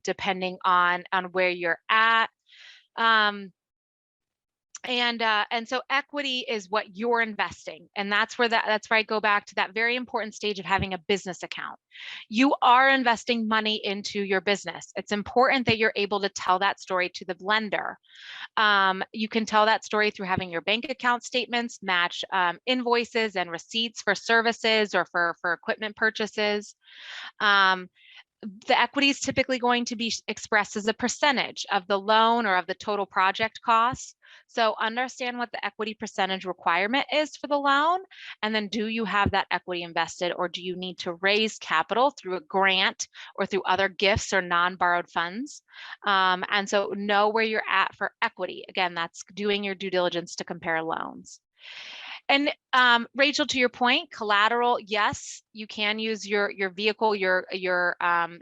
depending on where you're at. And so equity is what you're investing. And that's where I go back to that very important stage of having a business account. You are investing money into your business. It's important that you're able to tell that story to the lender. You can tell that story through having your bank account statements match invoices and receipts for services or for equipment purchases. The equity is typically going to be expressed as a percentage of the loan or of the total project costs. So understand what the equity percentage requirement is for the loan, and then do you have that equity invested, or do you need to raise capital through a grant or through other gifts or non-borrowed funds? And so know where you're at for equity. Again, that's doing your due diligence to compare loans. And Rachel, to your point, collateral, yes, you can use your vehicle.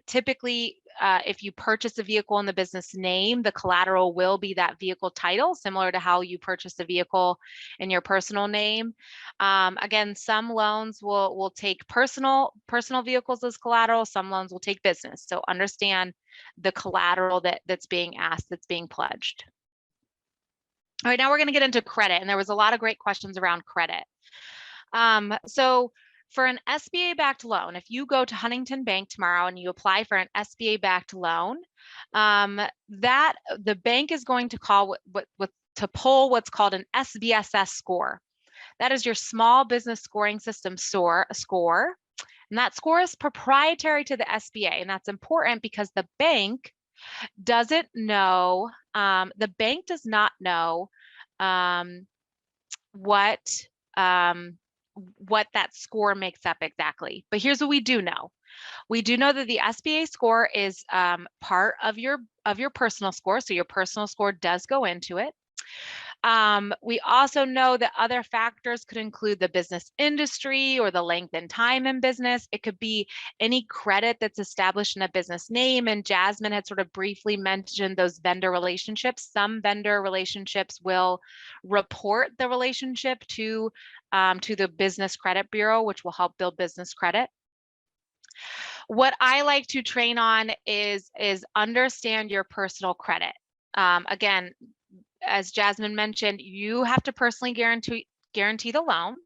Typically, if you purchase a vehicle in the business name, the collateral will be that vehicle title, similar to how you purchase a vehicle in your personal name. Again, some loans will take personal vehicles as collateral. Some loans will take business. So understand the collateral that's being asked, that's being pledged. All right, now we're going to get into credit, and there was a lot of great questions around credit. So for an SBA-backed loan, if you go to Huntington Bank tomorrow and you apply for an SBA-backed loan, that the bank is going to call to pull what's called an SBSS score. That is your Small Business Scoring System score. And that score is proprietary to the SBA, and that's important because the bank doesn't know, the bank does not know what that score makes up exactly. But here's what we do know. We do know that the SBA score is part of your personal score. So your personal score does go into it. We also know that other factors could include the business industry or the length and time in business. It could be any credit that's established in a business name. And Jasmine had sort of briefly mentioned those vendor relationships. Some vendor relationships will report the relationship to the Business Credit Bureau, which will help build business credit. What I like to train on is understand your personal credit. Again, as Jasmine mentioned, you have to personally guarantee the loan.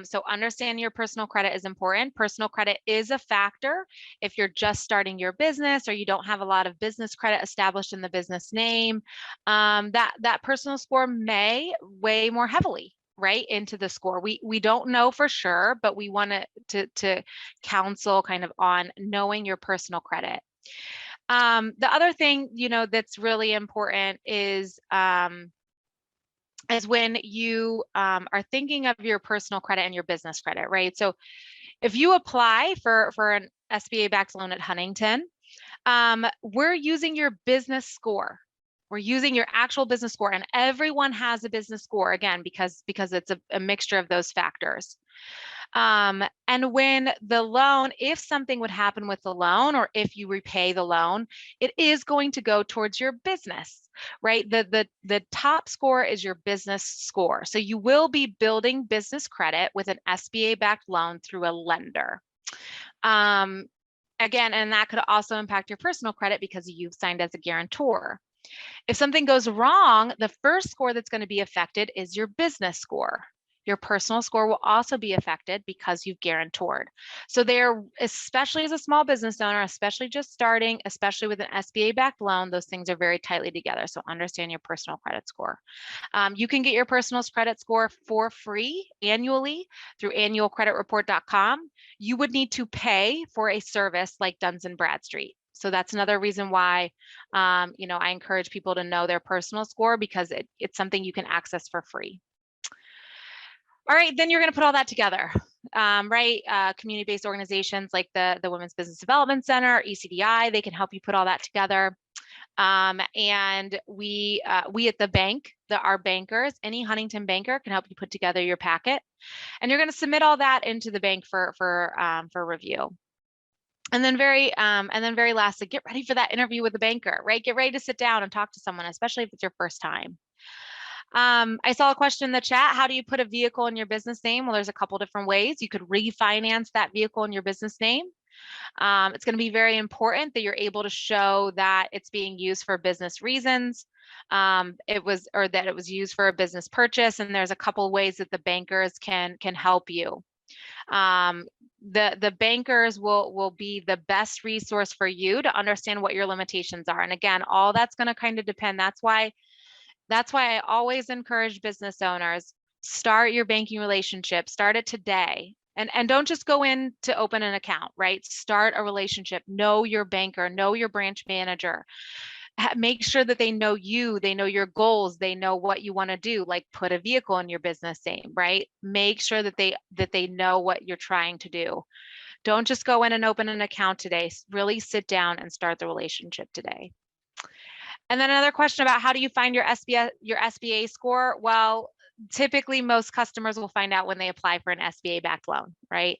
So understanding your personal credit is important. Personal credit is a factor if you're just starting your business or you don't have a lot of business credit established in the business name. That personal score may weigh more heavily, right, into the score. We don't know for sure, but we want to counsel kind of on knowing your personal credit. The other thing, that's really important is when you are thinking of your personal credit and your business credit, right? So if you apply for an SBA-backed loan at Huntington, we're using your business score. We're using your actual business score, and everyone has a business score, again, because it's a mixture of those factors. And when the loan, if something would happen with the loan, or if you repay the loan, it is going to go towards your business, right? The top score is your business score. So you will be building business credit with an SBA-backed loan through a lender. Again, and that could also impact your personal credit because you've signed as a guarantor. If something goes wrong, the first score that's going to be affected is your business score. Your personal score will also be affected because you've guarantored. So they're, especially as a small business owner, especially just starting, especially with an SBA-backed loan, those things are very tightly together. So understand your personal credit score. You can get your personal credit score for free annually through annualcreditreport.com. You would need to pay for a service like Duns & Bradstreet. So that's another reason why, I encourage people to know their personal score, because it's something you can access for free. All right, then you're going to put all that together, right? Community-based organizations like the Women's Business Development Center, ECDI, they can help you put all that together. And we at the bank, our bankers, any Huntington banker can help you put together your packet, and you're going to submit all that into the bank for review. And then very lastly, get ready for that interview with the banker, right? Get ready to sit down and talk to someone, especially if it's your first time. I saw a question in the chat. How do you put a vehicle in your business name? Well, there's a couple different ways. You could refinance that vehicle in your business name. It's going to be very important that you're able to show that it's being used for business reasons. That it was used for a business purchase, and there's a couple ways that the bankers can help you. The bankers will be the best resource for you to understand what your limitations are. And again, all that's going to kind of depend. That's why I always encourage business owners, start your banking relationship, start it today. And don't just go in to open an account, right? Start a relationship, know your banker, know your branch manager. Make sure that they know you, they know your goals, they know what you want to do, like put a vehicle in your business name, right? Make sure that they know what you're trying to do. Don't just go in and open an account today. Really sit down and start the relationship today. And then another question about how do you find your SBA score? Well, typically most customers will find out when they apply for an SBA backed loan, right?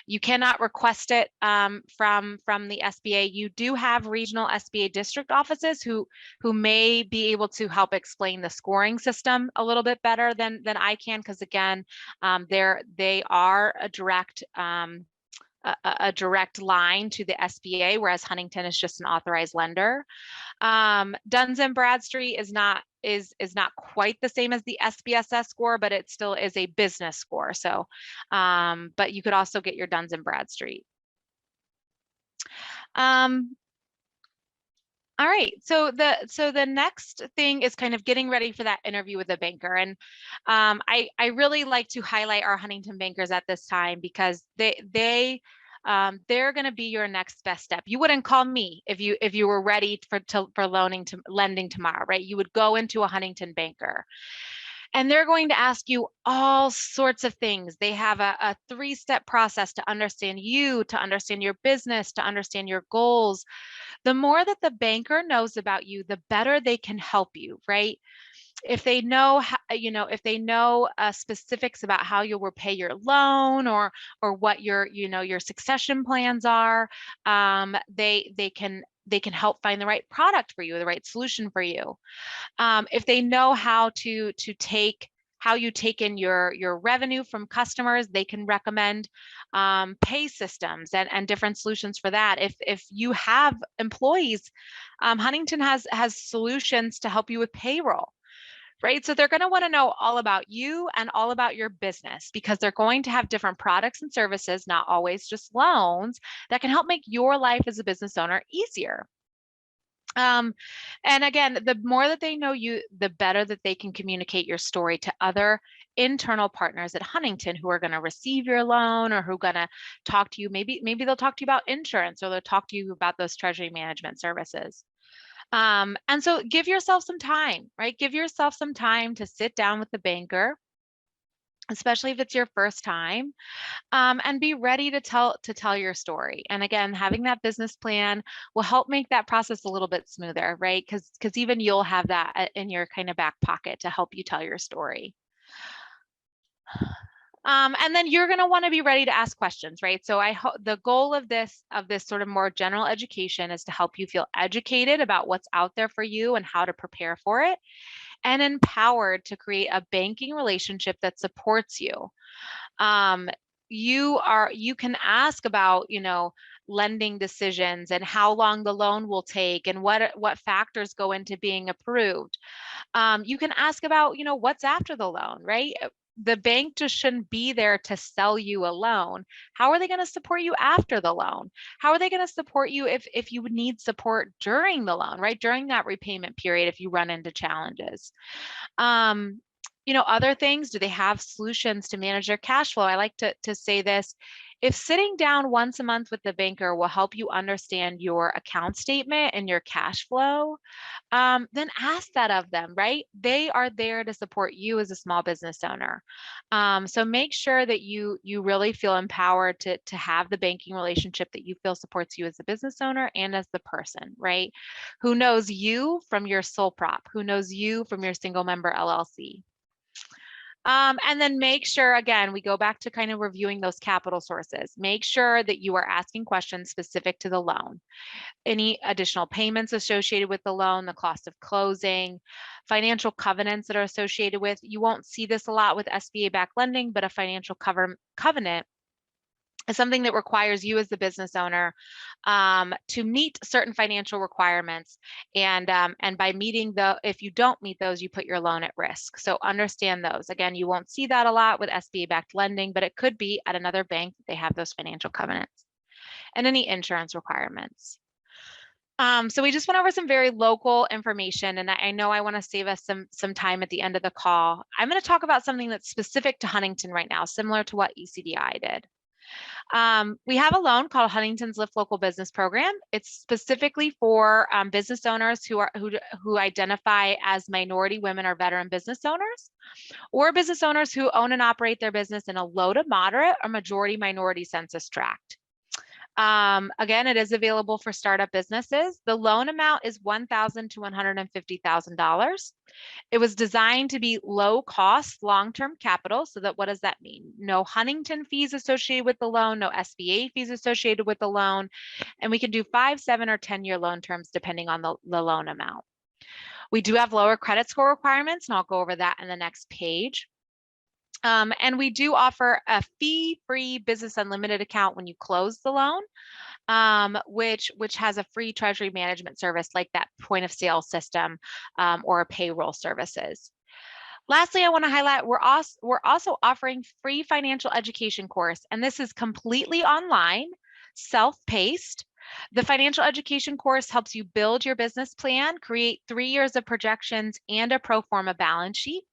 You cannot request it from the SBA. You do have regional SBA district offices who may be able to help explain the scoring system a little bit better than I can, because again, they are a direct line to the SBA, whereas Huntington is just an authorized lender. Duns and Bradstreet is not quite the same as the SBSS score, but it still is a business score. So, but you could also get your Duns and Bradstreet. All right, so the next thing is kind of getting ready for that interview with the banker. And I really like to highlight our Huntington bankers at this time, because they're going to be your next best step. You wouldn't call me if you were ready for lending tomorrow, right? You would go into a Huntington banker, and they're going to ask you all sorts of things. They have a 3-step process to understand you, to understand your business, to understand your goals. The more that the banker knows about you, the better they can help you, right? If they know, specifics about how you'll repay your loan, or what your succession plans are, they can help find the right product for you, the right solution for you. If they know how you take in your revenue from customers, they can recommend pay systems and different solutions for that. If you have employees, Huntington has solutions to help you with payroll. Right? So they're going to want to know all about you and all about your business, because they're going to have different products and services, not always just loans, that can help make your life as a business owner easier. And again, the more that they know you, the better that they can communicate your story to other internal partners at Huntington who are going to receive your loan, or who are going to talk to you. Maybe they'll talk to you about insurance, or they'll talk to you about those treasury management services. And so give yourself some time, right? Give yourself some time to sit down with the banker, especially if it's your first time, and be ready to tell your story. And again, having that business plan will help make that process a little bit smoother, right? Because even you'll have that in your kind of back pocket to help you tell your story. And then you're going to want to be ready to ask questions, right? So I hope the goal of this sort of more general education is to help you feel educated about what's out there for you and how to prepare for it, and empowered to create a banking relationship that supports you. You can ask about, lending decisions and how long the loan will take and what factors go into being approved. You can ask about, what's after the loan, right? The bank just shouldn't be there to sell you a loan. How are they going to support you after the loan? How are they going to support you if you would need support during the loan, right? During that repayment period, if you run into challenges. Other things, do they have solutions to manage their cash flow? I like to say this. If sitting down once a month with the banker will help you understand your account statement and your cash flow, then ask that of them, right? They are there to support you as a small business owner. So make sure that you really feel empowered to have the banking relationship that you feel supports you as a business owner and as the person, right? Who knows you from your sole prop, who knows you from your single member LLC. And then make sure, again, we go back to kind of reviewing those capital sources. Make sure that you are asking questions specific to the loan. Any additional payments associated with the loan, the cost of closing, financial covenants that are associated with. You won't see this a lot with SBA-backed lending, but a financial covenant is something that requires you as the business owner to meet certain financial requirements. And by meeting if you don't meet those, you put your loan at risk. So understand those. Again, you won't see that a lot with SBA-backed lending, but it could be at another bank that they have those financial covenants. And any insurance requirements. So we just went over some very local information, and I know I want to save us some time at the end of the call. I'm going to talk about something that's specific to Huntington right now, similar to what ECDI did. We have a loan called Huntington's Lift Local Business Program. It's specifically for business owners who identify as minority women or veteran business owners, or business owners who own and operate their business in a low to moderate or majority minority census tract. Again, it is available for startup businesses. The loan amount is $1,000 to $150,000. It was designed to be low cost, long-term capital. So that, what does that mean? No Huntington fees associated with the loan, no SBA fees associated with the loan. And we can do 5, 7, or 10-year loan terms depending on the loan amount. We do have lower credit score requirements, and I'll go over that in the next page. And we do offer a fee-free Business Unlimited account when you close the loan, which has a free treasury management service like that point of sale system or payroll services. Lastly, I want to highlight we're also offering free financial education course, and this is completely online, self-paced. The financial education course helps you build your business plan, create 3 years of projections, and a pro forma balance sheet.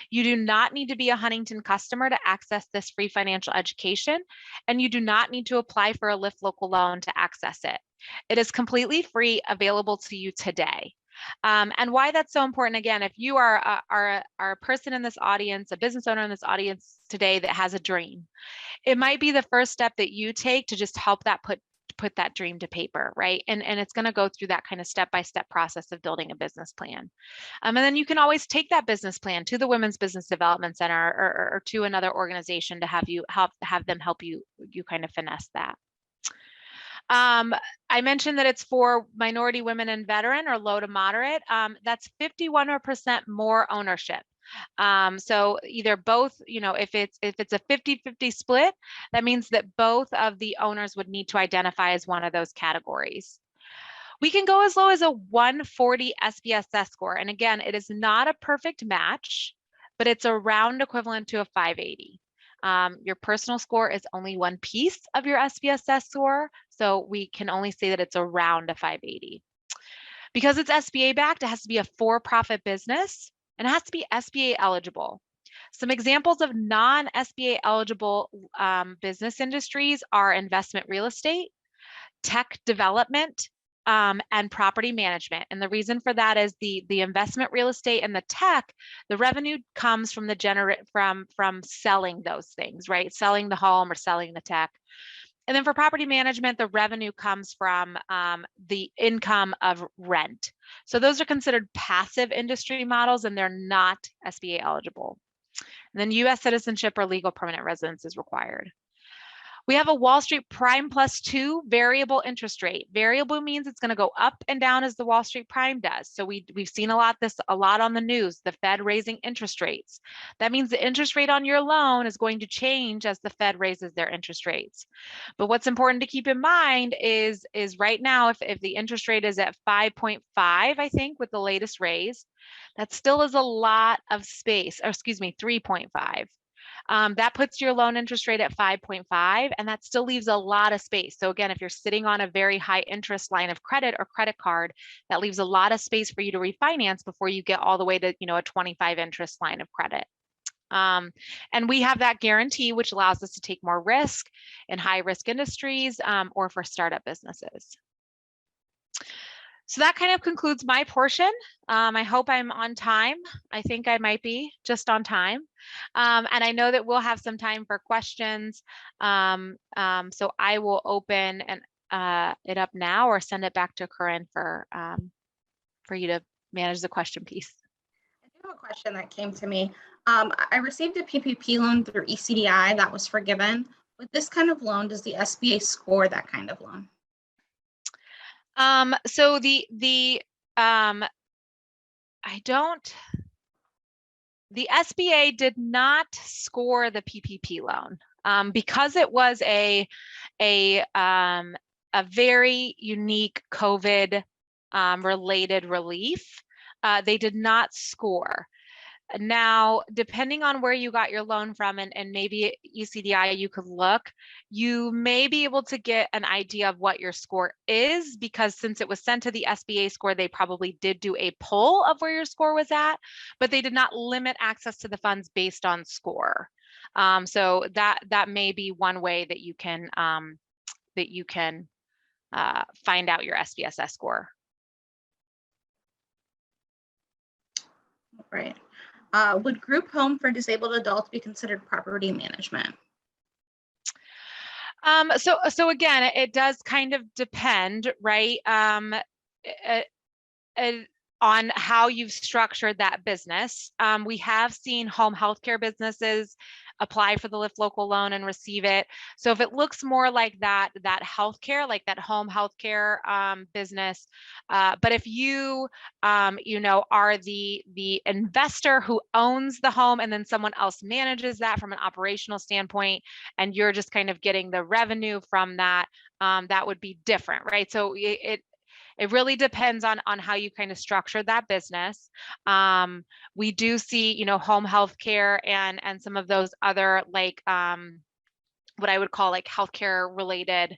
You do not need to be a Huntington customer to access this free financial education, and you do not need to apply for a Lift Local loan to access it. It is completely free, available to you today. And why that's so important, again, if you are a person in this audience, a business owner in this audience today that has a dream, it might be the first step that you take to just help that put that dream to paper, right? And it's going to go through that kind of step-by-step process of building a business plan. And then you can always take that business plan to the Women's Business Development Center or to another organization to have them help you kind of finesse that. I mentioned that it's for minority women and veteran or low to moderate. That's 51% more ownership. So either both, if it's a 50-50 split, that means that both of the owners would need to identify as one of those categories. We can go as low as a 140 SPSS score. And again, it is not a perfect match, but it's a round equivalent to a 580. Your personal score is only one piece of your SPSS score, so we can only say that it's around a 580. Because it's SBA backed, it has to be a for-profit business, and it has to be SBA eligible. Some examples of non-SBA eligible business industries are investment real estate, tech development, and property management. And the reason for that is the investment real estate and the tech, the revenue comes from from selling those things, right? Selling the home or selling the tech. And then for property management, the revenue comes from the income of rent. So those are considered passive industry models, and they're not SBA eligible. And then US citizenship or legal permanent residence is required. We have a Wall Street Prime +2 variable interest rate. Variable means it's going to go up and down as the Wall Street Prime does. So we've seen a lot on the news, the Fed raising interest rates. That means the interest rate on your loan is going to change as the Fed raises their interest rates. But what's important to keep in mind is right now, if the interest rate is at 5.5, I think, with the latest raise, that still is a lot of space, or excuse me, 3.5. That puts your loan interest rate at 5.5, and that still leaves a lot of space. So again, if you're sitting on a very high interest line of credit or credit card, that leaves a lot of space for you to refinance before you get all the way to a 25 interest line of credit. And we have that guarantee, which allows us to take more risk in high risk industries or for startup businesses. So that kind of concludes my portion. I hope I'm on time. I think I might be just on time. And I know that we'll have some time for questions. So I will open it up now or send it back to Corinne for you to manage the question piece. I do have a question that came to me. I received a PPP loan through ECDI that was forgiven. With this kind of loan, does the SBA score that kind of loan? So the SBA did not score the PPP loan. Because it was a very unique COVID related relief, they did not score. Now, depending on where you got your loan from, and maybe ECDI, you could look, you may be able to get an idea of what your score is, because since it was sent to the SBA score, they probably did do a poll of where your score was at, but they did not limit access to the funds based on score. So that may be one way that you can find out your SBSS score. Right. Would group home for disabled adults be considered property management? So again, it does kind of depend, right? On how you've structured that business. We have seen home healthcare businesses apply for the Lift Local loan and receive it. So if it looks more like that healthcare, like that home healthcare business, but if you are the investor who owns the home and then someone else manages that from an operational standpoint, and you're just kind of getting the revenue from that, that would be different, right? So it really depends on how you kind of structure that business. We do see, home health care and some of those other like what I would call like healthcare related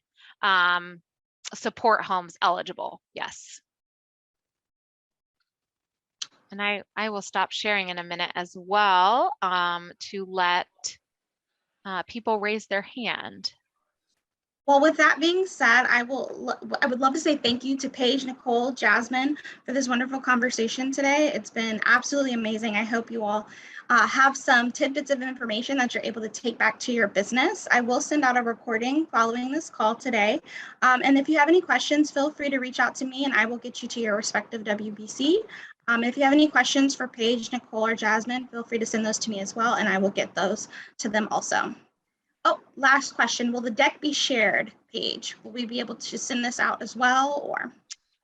support homes eligible. Yes. And I will stop sharing in a minute as well to let people raise their hand. Well, with that being said, I would love to say thank you to Paige, Nicole, Jasmine for this wonderful conversation today. It's been absolutely amazing. I hope you all have some tidbits of information that you're able to take back to your business. I will send out a recording following this call today. And if you have any questions, feel free to reach out to me and I will get you to your respective WBC. If you have any questions for Paige, Nicole, or Jasmine, feel free to send those to me as well, and I will get those to them also. Oh, last question. Will the deck be shared, Paige? Will we be able to send this out as well, or?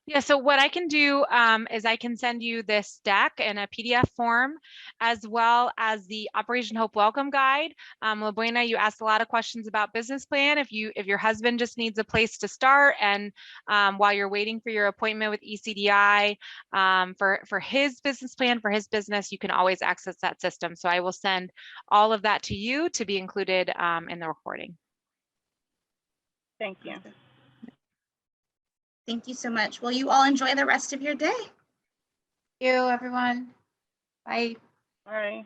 Yeah, so what I can do is I can send you this deck in a PDF form, as well as the Operation Hope Welcome Guide. La Buena, you asked a lot of questions about business plan. If your husband just needs a place to start, and while you're waiting for your appointment with ECDI for his business plan, for his business, you can always access that system. So I will send all of that to you to be included in the recording. Thank you. Thank you so much. Well, you all enjoy the rest of your day. Thank you, everyone. Bye. All right.